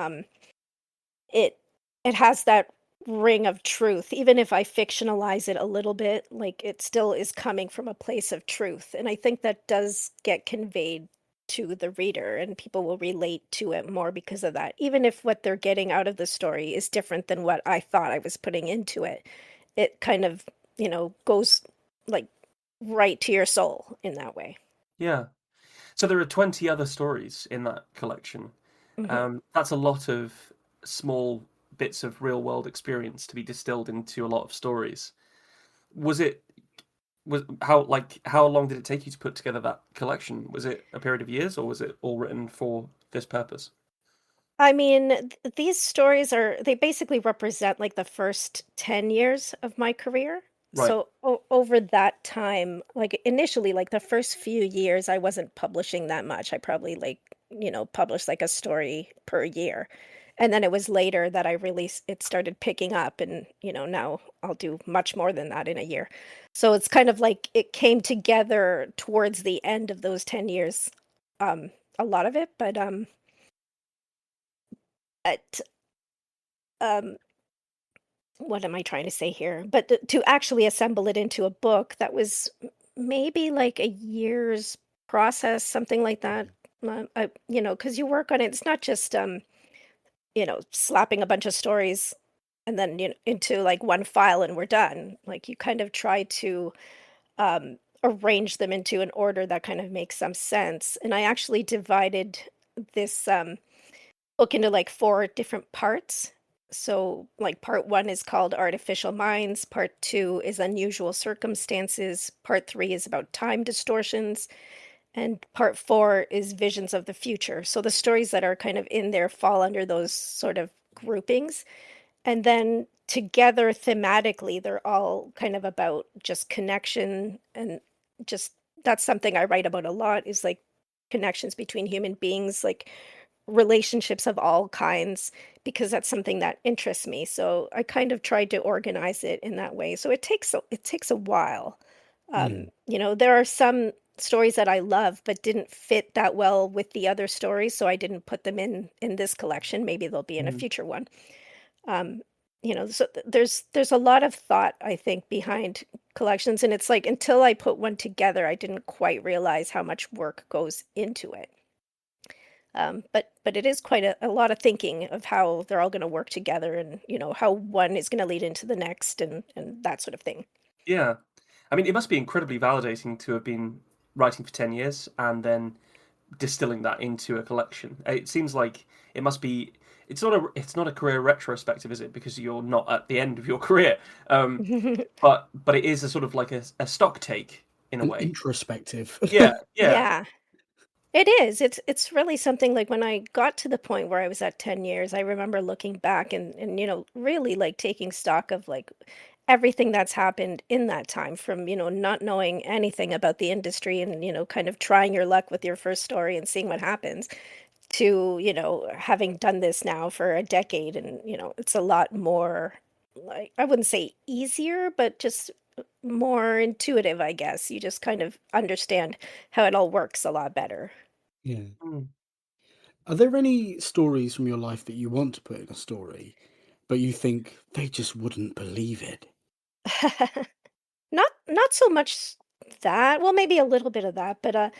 it it has that ring of truth. Even if I fictionalize it a little bit, like it still is coming from a place of truth. And I think that does get conveyed to the reader and people will relate to it more because of that. Even if what they're getting out of the story is different than what I thought I was putting into it, it kind of, goes like right to your soul in that way. Yeah. So there are 20 other stories in that collection. Hmm. That's a lot of small bits of real world experience to be distilled into a lot of stories. Was it how long did it take you to put together that collection? Was it a period of years or was it all written for this purpose? I mean, these stories they basically represent like the first 10 years of my career. Right. So over that time, like initially, like the first few years, I wasn't publishing that much. I probably like, published like a story per year. And then it was later that it started picking up, and now I'll do much more than that in a year. So it's kind of like it came together towards the end of those 10 years, um, a lot of it, but um, what am I trying to say here? But to actually assemble it into a book, that was maybe like a year's process, something like that. Because you work on it, it's not just slapping a bunch of stories and then into like one file and we're done. Like you kind of try to arrange them into an order that kind of makes some sense. And I actually divided this book into like four different parts. So, like, part one is called Artificial Minds, part two is Unusual Circumstances, part three is about time distortions, and part four is Visions of the Future. So, the stories that are kind of in there fall under those sort of groupings. And then together thematically, they're all kind of about just connection, and just that's something I write about a lot, is like connections between human beings, like relationships of all kinds, because that's something that interests me. So I kind of tried to organize it in that way. So it takes a while. Mm. There are some stories that I love but didn't fit that well with the other stories, so I didn't put them in this collection. Maybe they'll be in a Mhm. future one. Um, so there's a lot of thought, I think, behind collections, and it's like until I put one together, I didn't quite realize how much work goes into it. But it is quite a lot of thinking of how they're all going to work together, and how one is going to lead into the next, and that sort of thing. Yeah. I mean, it must be incredibly validating to have been writing for 10 years and then distilling that into a collection. It seems like it must be. It's not a career retrospective, is it? Because you're not at the end of your career. But it is a sort of like a stock take in a An way. introspective. Yeah, yeah. Yeah, it is. It's really something. Like when I got to the point where I was at 10 years, I remember looking back and really like taking stock of like everything that's happened in that time, from not knowing anything about the industry and kind of trying your luck with your first story and seeing what happens, to having done this now for a decade, and it's a lot more, like, I wouldn't say easier, but just more intuitive, I guess. You just kind of understand how it all works a lot better. Yeah. Mm. Are there any stories from your life that you want to put in a story, but you think they just wouldn't believe it? Not so much that. Well, maybe a little bit of that, but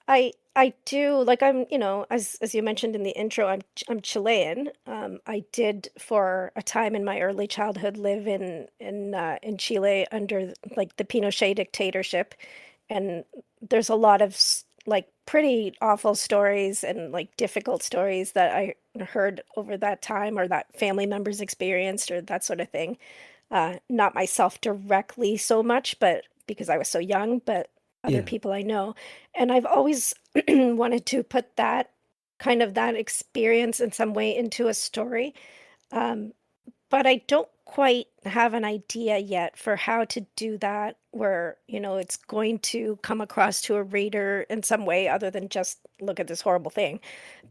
I do, like, I'm, as you mentioned in the intro, I'm Chilean. I did for a time in my early childhood live in Chile under like the Pinochet dictatorship, and there's a lot of like pretty awful stories and like difficult stories that I heard over that time, or that family members experienced, or that sort of thing. Not myself directly so much, but because I was so young, but other Yeah. people I know. And I've always wanted to put that experience in some way into a story. Um, but I don't quite have an idea yet for how to do that, where, it's going to come across to a reader in some way other than just look at this horrible thing.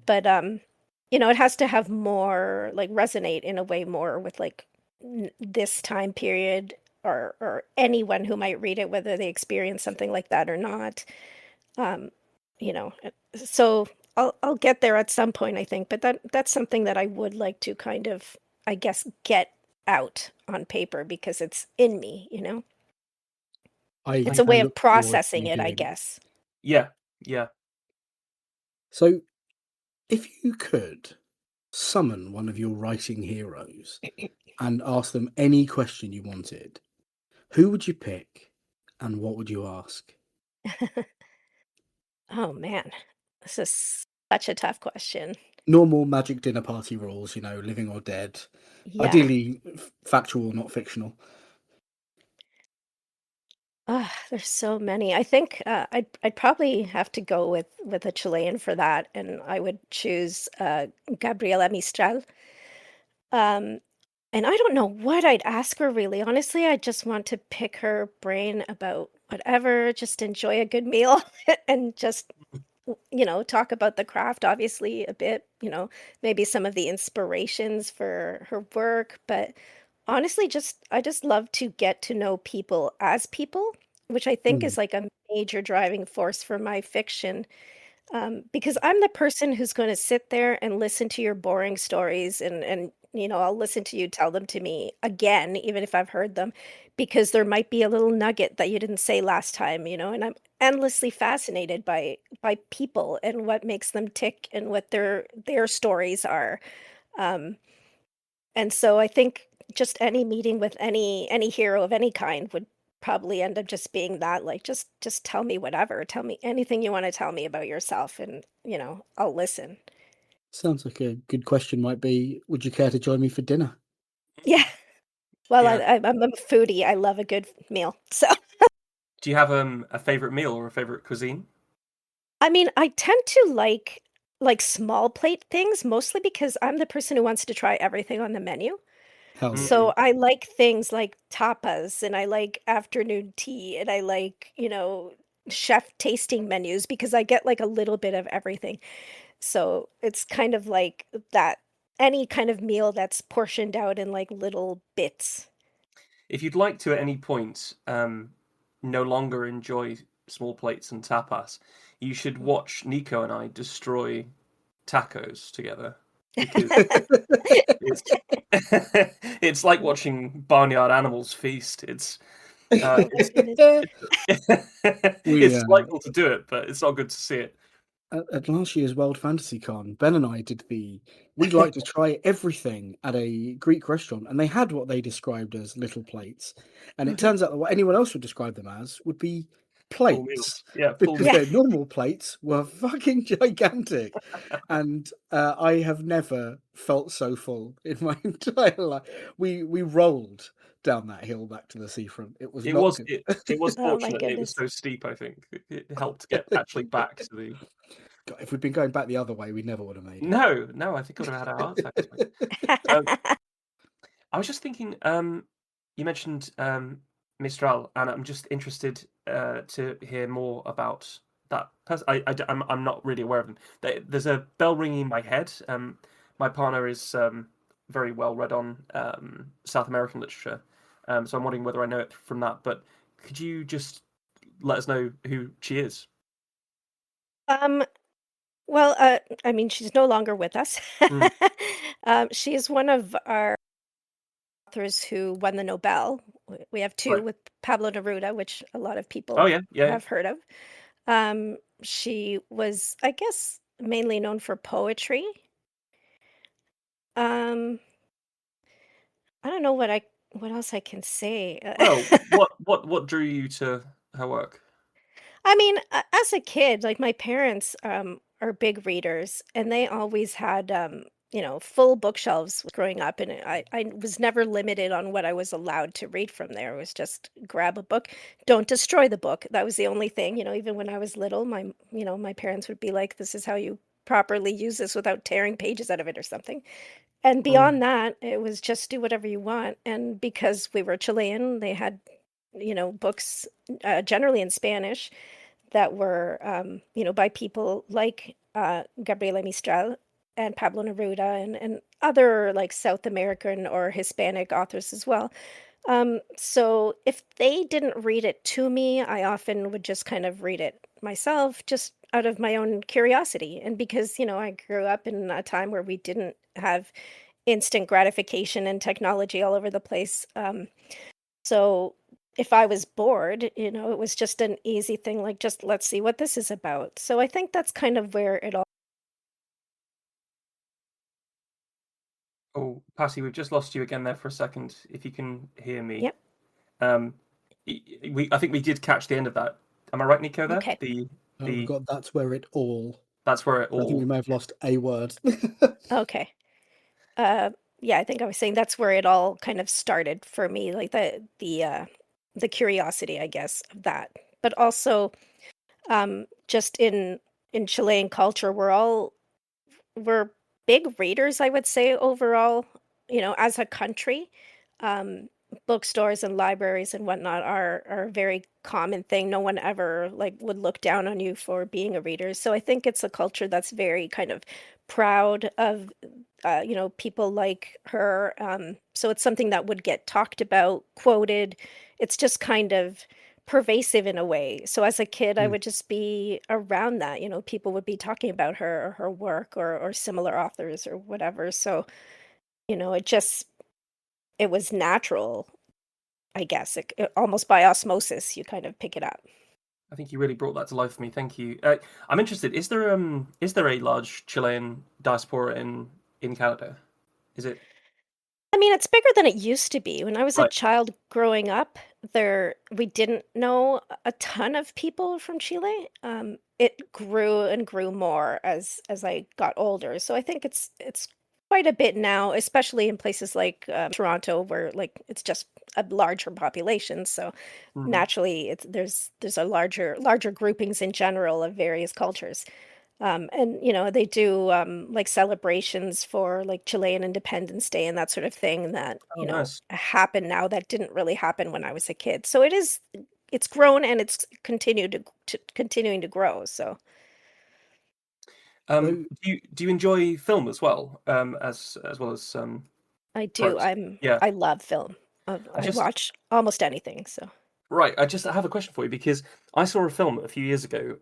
But it has to have more, like, resonate in a way more with like this time period, or anyone who might read it, whether they experience something like that or not. Um, so I'll get there at some point, I think, but that's something that I would like to kind of, I guess, get out on paper, because it's in me. It's a I way of look forward to processing you it, I doing it. guess. Yeah, yeah. So, if you could summon one of your writing heroes and ask them any question you wanted, who would you pick and what would you ask? Oh man, this is such a tough question. Normal magic dinner party rules, living or dead. Yeah. Ideally, factual, not fictional. There's so many. I think I'd probably have to go with a Chilean for that, and I would choose Gabriela Mistral. Um, and I don't know what I'd ask her, really. Honestly, I just want to pick her brain about whatever, just enjoy a good meal, and just talk about the craft, obviously, a bit, maybe some of the inspirations for her work. But honestly, I just love to get to know people as people, which I think Hmm. is like a major driving force for my fiction. Because I'm the person who's going to sit there and listen to your boring stories, and I'll listen to you tell them to me again, even if I've heard them, because there might be a little nugget that you didn't say last time, and I'm endlessly fascinated by people and what makes them tick and what their stories are. Um, and so I think just any meeting with any hero of any kind would probably end up just being that, like, just tell me whatever. Tell me anything you wanna tell me about yourself, and, I'll listen. Sounds like a good question might be, would you care to join me for dinner? Yeah. Well, Yeah. I'm a foodie. I love a good meal. So, Do you have a favorite meal or a favorite cuisine? I mean, I tend to like small plate things, mostly because I'm the person who wants to try everything on the menu. Hell yeah. Mm. So I like things like tapas, and I like afternoon tea, and I like, chef tasting menus because I get like a little bit of everything. So it's kind of like that any kind of meal that's portioned out in like little bits. If you'd like to at any point no longer enjoy small plates and tapas, you should watch Nico and I destroy tacos together because it's it's like watching barnyard animals feast. Oh my It's goodness. we it's delightful to do it, but it's not good to see it. at last year's World Fantasy Con, Ben and I did we'd like to try everything at a Greek restaurant, and they had what they described as little plates. And it Mhm. turns out that what anyone else would describe them as would be Full plates, meals, yeah, full because meals. Yeah. their normal plates were fucking gigantic. And I have never felt so full in my entire life. We rolled down that hill back to the seafront. It was It not was good. it was Oh my fortunate it was goodness. so steep. I think it helped get actually back to the. God, if we'd been going back the other way, we never would have made it. No, no, I think I would have had a heart attack. Um, I was just thinking, you mentioned Mistral, and I'm just interested to hear more about that person. I'm not really aware of them. There's a bell ringing in my head. My partner is very well read on South American literature, so I'm wondering whether I know it from that. But could you just let us know who she is? Um, well, I mean, she's no longer with us. Mm, She is one of our authors who won the Nobel. We have two right. with Pablo Neruda, which a lot of Oh people yeah, yeah. have heard of. She was, I guess, mainly known for poetry. Um, I don't know what else I can say. Well, what drew you to her work? I mean, as a kid, like my parents are big readers, and they always had full bookshelves growing up, and I was never limited on what I was allowed to read from there. It was just grab a book, don't destroy the book. That was the only thing, even when I was little, my parents would be like, "This is how you properly use this without tearing pages out of it or something." And Mm. beyond that, it was just do whatever you want. And because we were Chilean, they had, books generally in Spanish that were, by people like Gabriela Mistral and Pablo Neruda and other like South American or Hispanic authors as well. So if they didn't read it to me, I often would just kind of read it myself, just out of my own curiosity. And because, I grew up in a time where we didn't have instant gratification and technology all over the place. So if I was bored, it was just an easy thing, like just let's see what this is about. So I think that's kind of where it all. Oh, Patty, we've just lost you again there for a second. If you can hear me, Yep. um, I think we did catch the end of that. Am I right, Nico? There, Okay. We've the got that's where it all. that's where it I think we all. may have lost a word. Okay. Uh, yeah, I think I was saying that's where it all kind of started for me, like the curiosity, I guess, of that. But also, just in Chilean culture, we're big readers, I would say, overall, as a country. Um, bookstores and libraries and whatnot are a very common thing. No one ever like would look down on you for being a reader. So I think it's a culture that's very kind of proud of people like her. So it's something that would get talked about, quoted. It's just kind of pervasive in a way. So as a kid, I Mm. would just be around that. People would be talking about her or her work or similar authors or whatever. So, it just it was natural, I guess. Almost by osmosis, you kind of pick it up. I think you really brought that to life for me. Thank you. I'm interested. Is there a large Chilean diaspora in Canada? Is it I mean, it's bigger than it used to be. When I was a right? child growing up, we didn't know a ton of people from Chile. It grew and grew more as I got older. So I think it's quite a bit now, especially in places like Toronto, where like it's just a larger population. So Mhm. naturally, there's a larger groupings in general of various cultures. And they do like celebrations for like Chilean Independence Day and that sort of thing that, Oh, nice. happen now that didn't really happen when I was a kid. So it's grown and it's continuing to grow. So So, Do you enjoy film as well? As well as I do. prose? Yeah. I love film. I I just watch almost anything. So Right. I have a question for you because I saw a film a few years ago,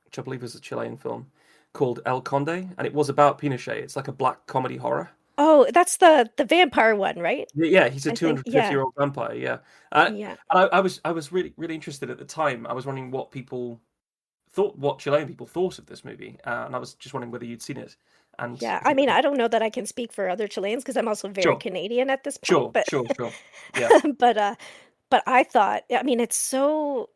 which I believe was a Chilean film called El Conde, and it was about Pinochet. It's like a black comedy horror. oh, that's the vampire one, right? Yeah, he's a I think. Yeah. 250-year-old vampire. Yeah, uh, Yeah. and I was really really interested at the time. I was wondering what Chilean people thought of this movie, and I was just wondering whether you'd seen it. And Yeah. if I you mean, I don't know that I can speak for other Chileans because I'm also very sure, Canadian at this point, but sure, yeah, but but I thought, I mean, it's so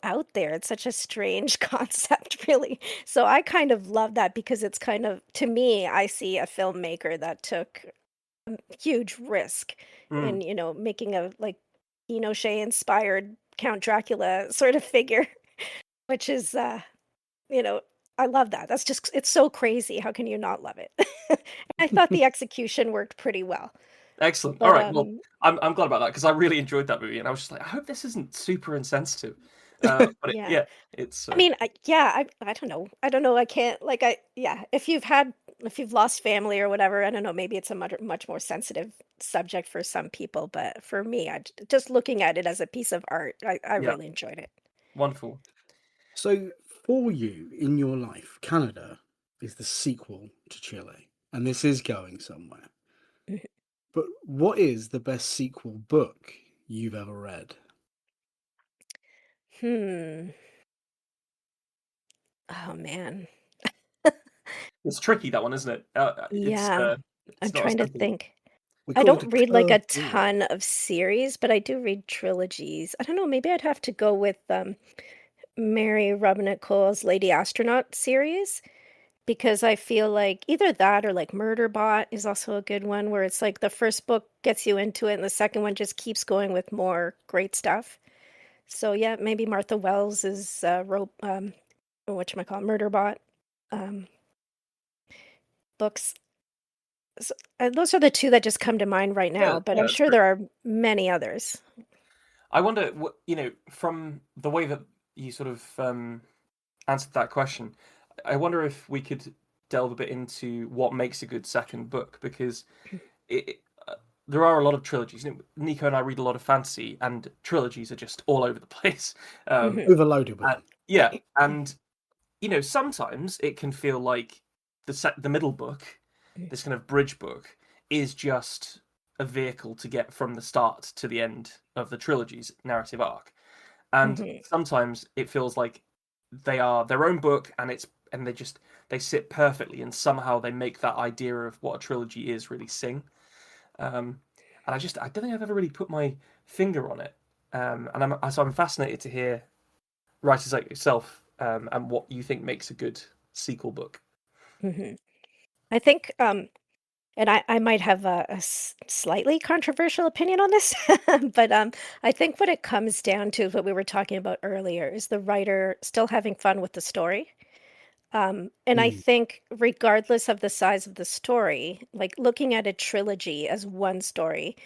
out there. It's such a strange concept, really. So I kind of love that because it's kind of, to me, I see a filmmaker that took huge risk mm. in, making a like Pinochet inspired Count Dracula sort of figure, which is you know, I love that. It's so crazy. How can you not love it? I thought the execution worked pretty well. Excellent. All But right, well, I'm glad about that because I really enjoyed that movie, and I was just like, I hope this isn't super insensitive. yeah. Yeah, it's I mean, yeah, I don't know. I don't know. I can't like yeah, if you've lost family or whatever, I don't know, maybe it's a much more sensitive subject for some people, but for me, just looking at it as a piece of art, I yeah, really enjoyed it. wonderful. so for you in your life, Canada is the sequel to Chile, and this is going somewhere. Mhm. But what is the best sequel book you've ever read? Hmm. Oh man. It's tricky that one, isn't it? Yeah. I'm It's not as trying to simple. think. We I call it a don't read like a curveball. ton of series, but I do read trilogies. I don't know, maybe I'd have to go with Mary Robinette Cole's Lady Astronaut series because I feel like either that or like Murderbot is also a good one where it's like the first book gets you into it and the second one just keeps going with more great stuff. So yeah, maybe Martha Wells' whatchamacallit, Murderbot um, books. So, those are the two that just come to mind right Yeah, now, but yeah, I'm that's sure great. there are many others. I wonder, from the way that you sort of answered that question, I wonder if we could delve a bit into what makes a good second book because there are a lot of trilogies. Nico and I read a lot of fantasy, and trilogies are just all over the place. Um, Mhm. Overloaded with uh, them. yeah, and sometimes it can feel like the middle book, this kind of bridge book, is just a vehicle to get from the start to the end of the trilogy's narrative arc. And Mhm. sometimes it feels like they are their own book, and they sit perfectly, and somehow they make that idea of what a trilogy is really sing. Um, and I don't think I've ever really put my finger on it. I'm fascinated to hear writers like yourself, and what you think makes a good sequel book. Mhm. I think, and I might have a slightly controversial opinion on this, but I think what it comes down to is what we were talking about earlier is the writer still having fun with the story. And I Mm. think regardless of the size of the story, like looking at a trilogy as one story,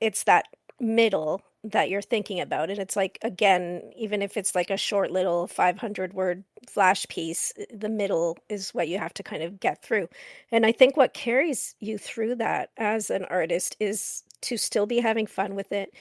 it's that middle that you're thinking about. And it's like, again, even if it's like a short little 500-word flash piece, the middle is what you have to kind of get through. And I think what carries you through that as an artist is to still be having fun with it.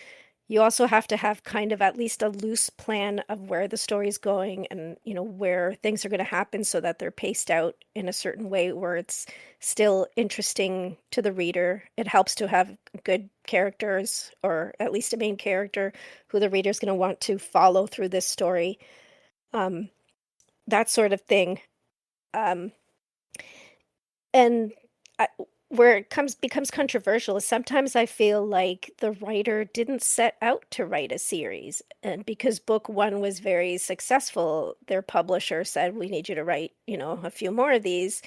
You also have to have kind of at least a loose plan of where the story's going and, where things are going to happen so that they're paced out in a certain way where it's still interesting to the reader. It helps to have good characters, or at least a main character who the reader's going to want to follow through this story. Um, that sort of thing. Um, and I, where it becomes controversial is sometimes I feel like the writer didn't set out to write a series, and because book one was very successful, their publisher said, "We need you to write, a few more of these."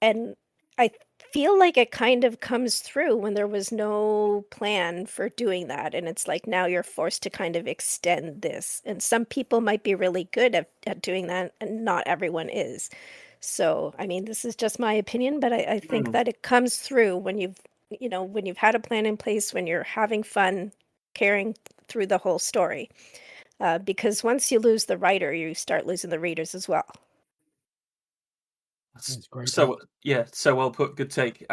And I feel like it kind of comes through when there was no plan for doing that, and it's like now you're forced to kind of extend this. And some people might be really good at doing that, and not everyone is. So, I mean, this is just my opinion, but I think Mm. that it comes through when you've had a plan in place, when you're having fun carrying through the whole story. Because once you lose the writer, you start losing the readers as well. That's a great So take. yeah, so well put. Good take.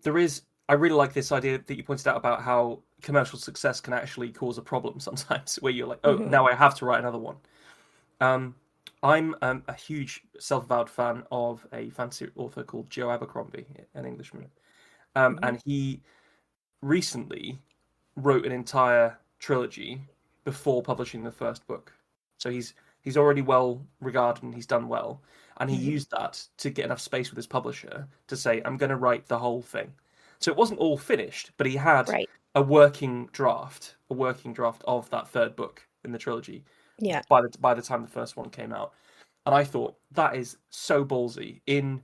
There is. I really like this idea that you pointed out about how commercial success can actually cause a problem sometimes, where you're like, oh, Hmm. now I have to write another one. Um, I'm a huge self-avowed fan of a fantasy author called Joe Abercrombie, an Englishman, Hmm. and he recently wrote an entire trilogy before publishing the first book. So he's already well regarded and he's done well, and he Hmm. used that to get enough space with his publisher to say, "I'm going to write the whole thing." So it wasn't all finished, but he had Right. a working draft of that third book in the trilogy Yeah. by the time the first one came out. And I thought that is so ballsy in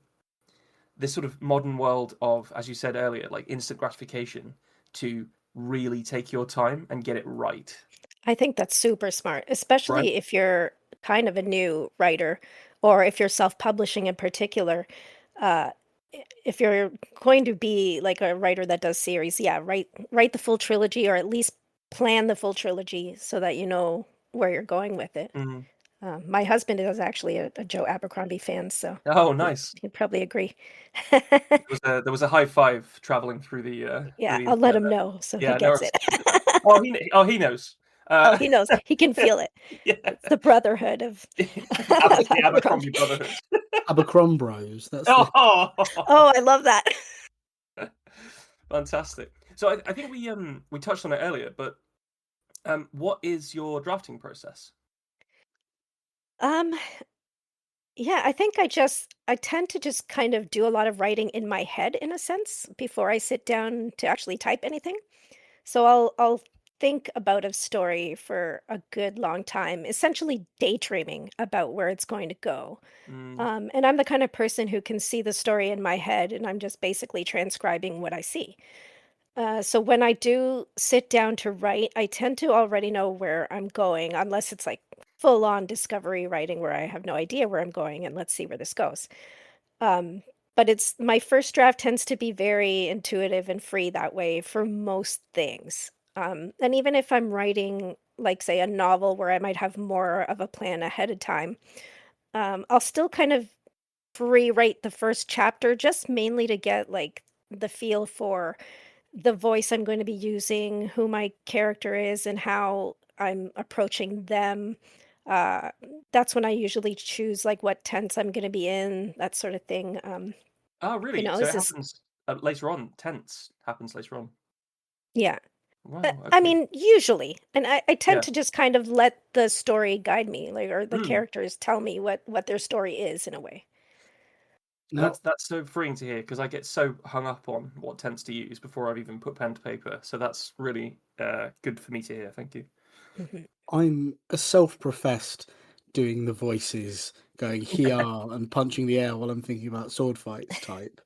this sort of modern world of, as you said earlier, like instant gratification, to really take your time and get it right. I think that's super smart, Right? especially if you're kind of a new writer, or if you're self-publishing in particular. Uh, if you're going to be like a writer that does series, yeah, write the full trilogy, or at least plan the full trilogy so that you know where you're going with it. Mm. My husband is actually a Joe Abercrombie fan, so Oh, he, nice. he'd probably agree. There was a high five traveling through Yeah, the I'll let internet him there. know so he Yeah, no gets worries. it. Oh, he knows. Oh, Uh, he knows. He can feel it. yeah, It's the brotherhood of It's the Abercrombie Abercrombie. Brotherhood. Abercrombros. That's the Oh, Oh, I love that. fantastic. So I think we touched on it earlier, but what is your drafting process? Um, yeah, I think I tend to just kind of do a lot of writing in my head in a sense before I sit down to actually type anything. So I'll think about a story for a good long time, essentially daydreaming about where it's going to go. Mm, And I'm the kind of person who can see the story in my head, and I'm just basically transcribing what I see. So when I do sit down to write, I tend to already know where I'm going, unless it's like full on discovery writing where I have no idea where I'm going and let's see where this goes. Um, but it's my first draft tends to be very intuitive and free that way for most things. And even if I'm writing, like, say, a novel where I might have more of a plan ahead of time, I'll still kind of rewrite the first chapter just mainly to get like the feel for the voice I'm going to be using, who my character is, and how I'm approaching them. Uh, that's when I usually choose like what tense I'm going to be in, that sort of thing. oh, really? So Is it this, happens later on. Tense happens later on. yeah. Wow. I Okay. mean, usually, and I tend Yeah. to just kind of let the story guide me, like, or the Mm. characters tell me what their story is in a way. now. That's so freeing to hear because I get so hung up on what tense to use before I've even put pen to paper. So that's really good for me to hear. Thank you. Mhm. I'm a self-professed doing the voices, going here and punching the air while I'm thinking about sword fights type.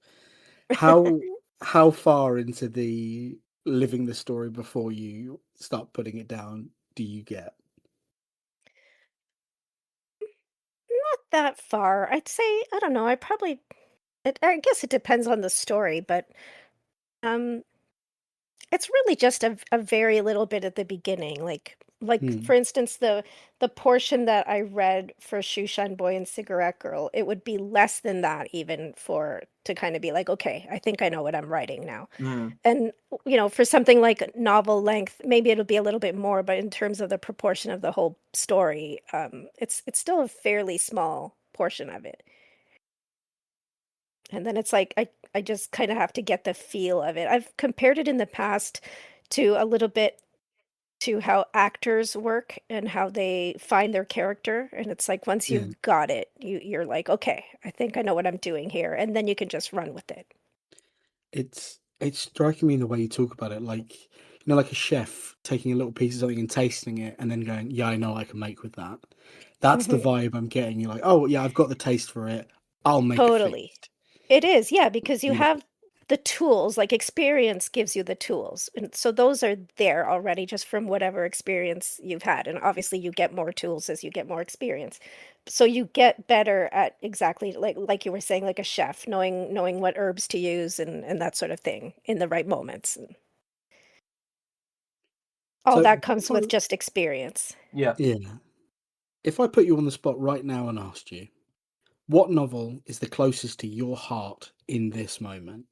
How how far into the living the story before you start putting it down do you get? Not that far. I'd say, I don't know, I guess it depends on the story, but um It's really just a very little bit at the beginning, like Hmm. for instance, the portion that I read for Shoeshine Boy and Cigarette Girl, it would be less than that even for to kind of be like, okay, I think I know what I'm writing now. Mm. And for something like novel length, maybe it'll be a little bit more, but in terms of the proportion of the whole story, it's still a fairly small portion of it. And then it's like I just kind of have to get the feel of it. I've compared it in the past to a little bit to how actors work and how they find their character. And it's like once Yeah. you've got it, you're like, okay, I think I know what I'm doing here. And then you can just run with it. It's striking me in the way you talk about it, like like a chef taking a little piece of something and tasting it, and then going, "Yeah, I know what I can make with that." That's the Mhm. vibe I'm getting. You're like, "Oh yeah, I've got the taste for it. I'll make a Totally. feast." It is, yeah, because you Beautiful. have the tools, like experience gives you the tools. And so those are there already just from whatever experience you've had. And obviously you get more tools as you get more experience. So you get better at exactly like you were saying, like a chef, knowing what herbs to use and that sort of thing in the right moments. And all So that if comes I, with just experience. Yeah. yeah, if I put you on the spot right now and asked you, what novel is the closest to your heart in this moment?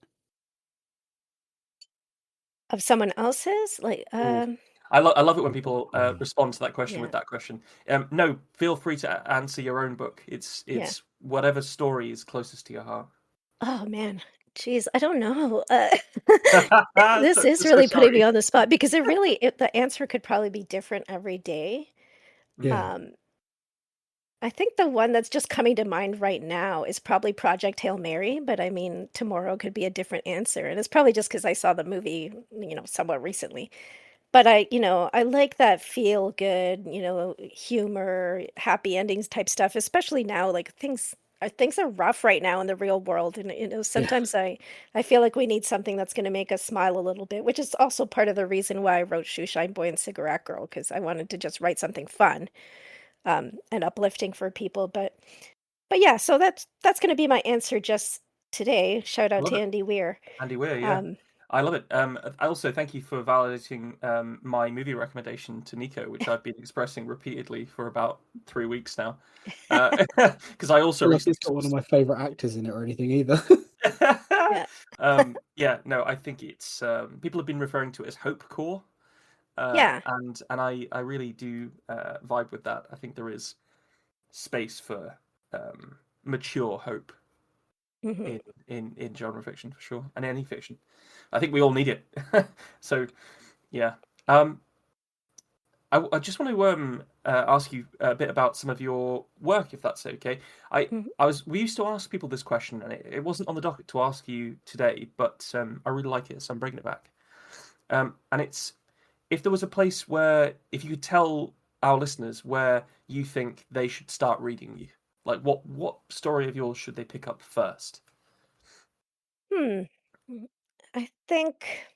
Of someone else's? Like, Ooh. I love it when people Mm. respond to that question with yeah. that question. No, feel free to answer your own book. It's Yeah. it's whatever story is closest to your heart. Oh man. Jeez, I don't know. This is So really putting me sorry. on the spot because the answer could probably be different every day. Yeah, Mm. Um, I think the one that's just coming to mind right now is probably Project Hail Mary, but I mean, tomorrow could be a different answer. And it's probably just because I saw the movie, somewhat recently. But I like that feel good, humor, happy endings type stuff, especially now, like things are rough right now in the real world. And yeah, sometimes I feel like we need something that's going to make us smile a little bit, which is also part of the reason why I wrote Shoeshine Boy and Cigarette Girl, because I wanted to just write something fun, and uplifting for people. But yeah, so that's going to be my answer just today. Shout I out love to it. Andy Weir. Andy Weir, yeah. Um, I love it. I also thank you for validating my movie recommendation to Nico, which I've been expressing repeatedly for about 3 weeks now. Because I also feel like recently it's got one of my favorite actors in it or anything either. yeah. yeah, no, I think it's people have been referring to it as Hope Core, Yeah. and I really do vibe with that. I think there is space for mature hope Hmm. in genre fiction for sure, and any fiction. I think we all need it. So yeah, um, I just want to ask you a bit about some of your work, if that's okay. Hmm. We used to ask people this question, and it wasn't on the docket to ask you today, but I really like it, so I'm bringing it back. And it's if there was a place where if you could tell our listeners where you think they should start reading you, like what story of yours should they pick up first? Hmm. I think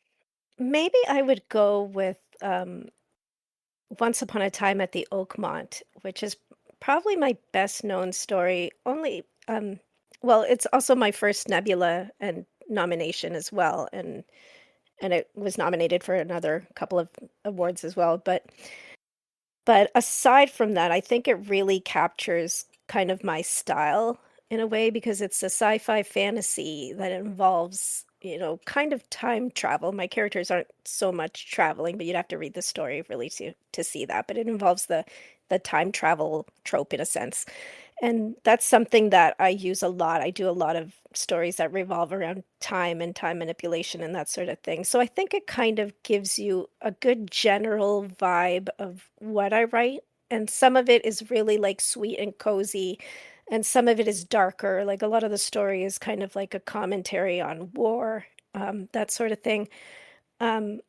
maybe I would go with Once Upon a Time at the Oakmont, which is probably my best known story. Only, well, it's also my first Nebula and nomination as well, and it was nominated for another couple of awards as well. But aside from that, I think it really captures kind of my style in a way because it's a sci-fi fantasy that involves, kind of time travel. My characters aren't so much traveling, but you'd have to read the story really to see that. But it involves the time travel trope in a sense. And that's something that I use a lot. I do a lot of stories that revolve around time and time manipulation and that sort of thing. So I think it kind of gives you a good general vibe of what I write. And some of it is really like sweet and cozy, and some of it is darker. Like a lot of the story is kind of like a commentary on war, that sort of thing. Um,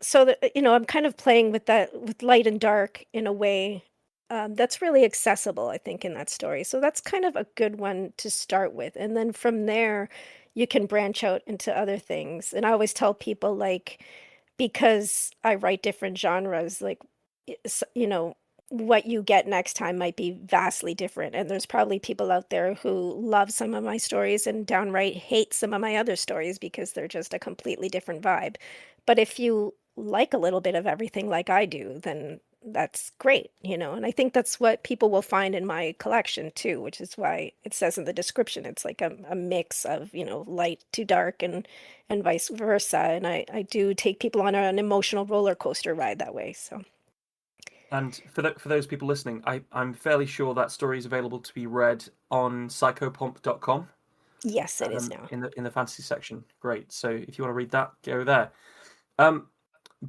so that I'm kind of playing with that with light and dark in a way that's really accessible, I think, in that story. So that's kind of a good one to start with, and then from there you can branch out into other things. And I always tell people, like, because I write different genres, like, what you get next time might be vastly different. And there's probably people out there who love some of my stories and downright hate some of my other stories because they're just a completely different vibe. But if you like a little bit of everything like I do, then that's great, and I think that's what people will find in my collection too, which is why it says in the description it's like a mix of, light to dark and vice versa. And I do take people on an emotional roller coaster ride that way. So And for those people listening, I'm fairly sure that story is available to be read on psychopomp.com. yes, it is now. In the fantasy section. Great. So if you want to read that, go there.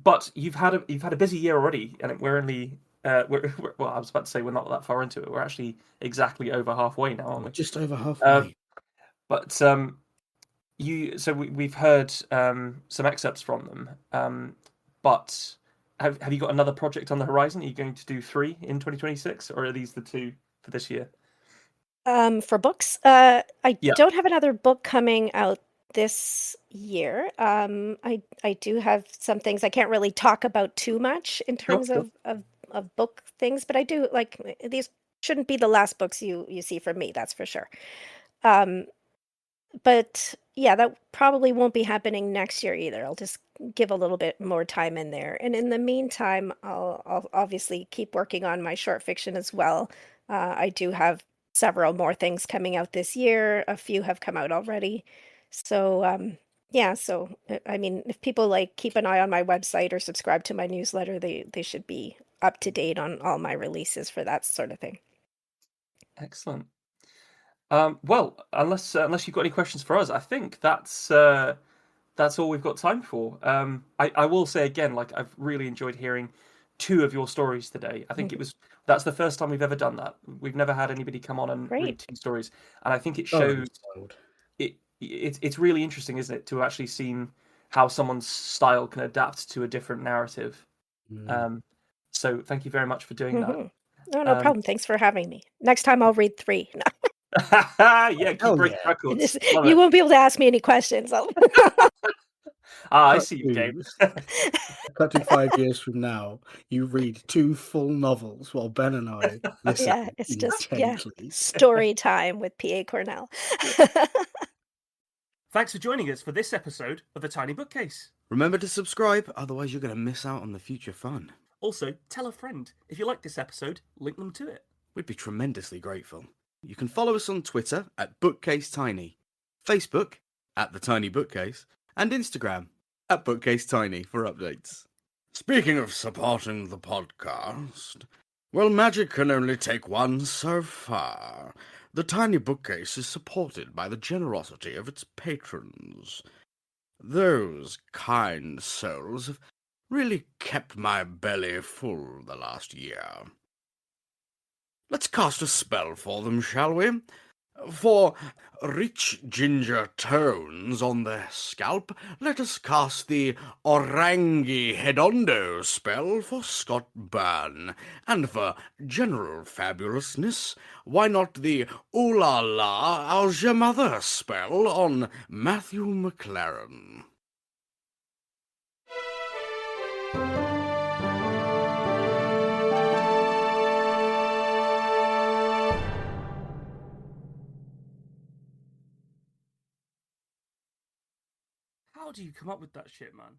But you've had a busy year already, and we're only well, I was about to say we're not that far into it. We're actually exactly over halfway now, aren't we? Just over halfway. But we've heard some excerpts from them. But have you got another project on the horizon? Are you going to do 3 in 2026, or are these the 2 for this year? For books, I Yeah. don't have another book coming out this year. I do have some things I can't really talk about too much in terms Sure. of book things, but I do like these shouldn't be the last books you see from me, that's for sure. But yeah, that probably won't be happening next year either. I'll just give a little bit more time in there. And in the meantime, I'll obviously keep working on my short fiction as well. I do have several more things coming out this year. A few have come out already. So, yeah, so I mean, if people like keep an eye on my website or subscribe to my newsletter, they should be up to date on all my releases for that sort of thing. Excellent. Well, unless you've got any questions for us, I think that's all we've got time for. I will say again, like I've really enjoyed hearing 2 of your stories today. I think that's the first time we've ever done that. We've never had anybody come on and read Great. 2 stories, and I think it Oh, shows sold. it's really interesting, isn't it, to actually seen how someone's style can adapt to a different narrative. So thank you very much for doing that. No problem. Thanks for having me. Next time I'll read 3. No. Yeah, keep Hell breaking yeah. records. Love You it. won't be able to ask me any questions. I Cut see your game. Cut to 5 years from now, you read 2 full novels while Ben and I listen Yeah, it's just intently. story time with PA Cornell. Thanks for joining us for this episode of The Tiny Bookcase. Remember to subscribe, otherwise you're going to miss out on the future fun. Also, tell a friend. If you like this episode, link them to it. We'd be tremendously grateful. You can follow us on Twitter at BookcaseTiny, Facebook at The Tiny Bookcase, and Instagram at BookcaseTiny for updates. Speaking of supporting the podcast, well, magic can only take one so far. The Tiny Bookcase is supported by the generosity of its patrons. Those kind souls have really kept my belly full the last year. Let's cast a spell for them, shall we? For rich ginger tones on their scalp, let us cast the Orangi Hedondo spell for Scott Byrne. And for general fabulousness, why not the Ooh La La How's Your Mother spell on Matthew McLaren? How do you come up with that shit, man?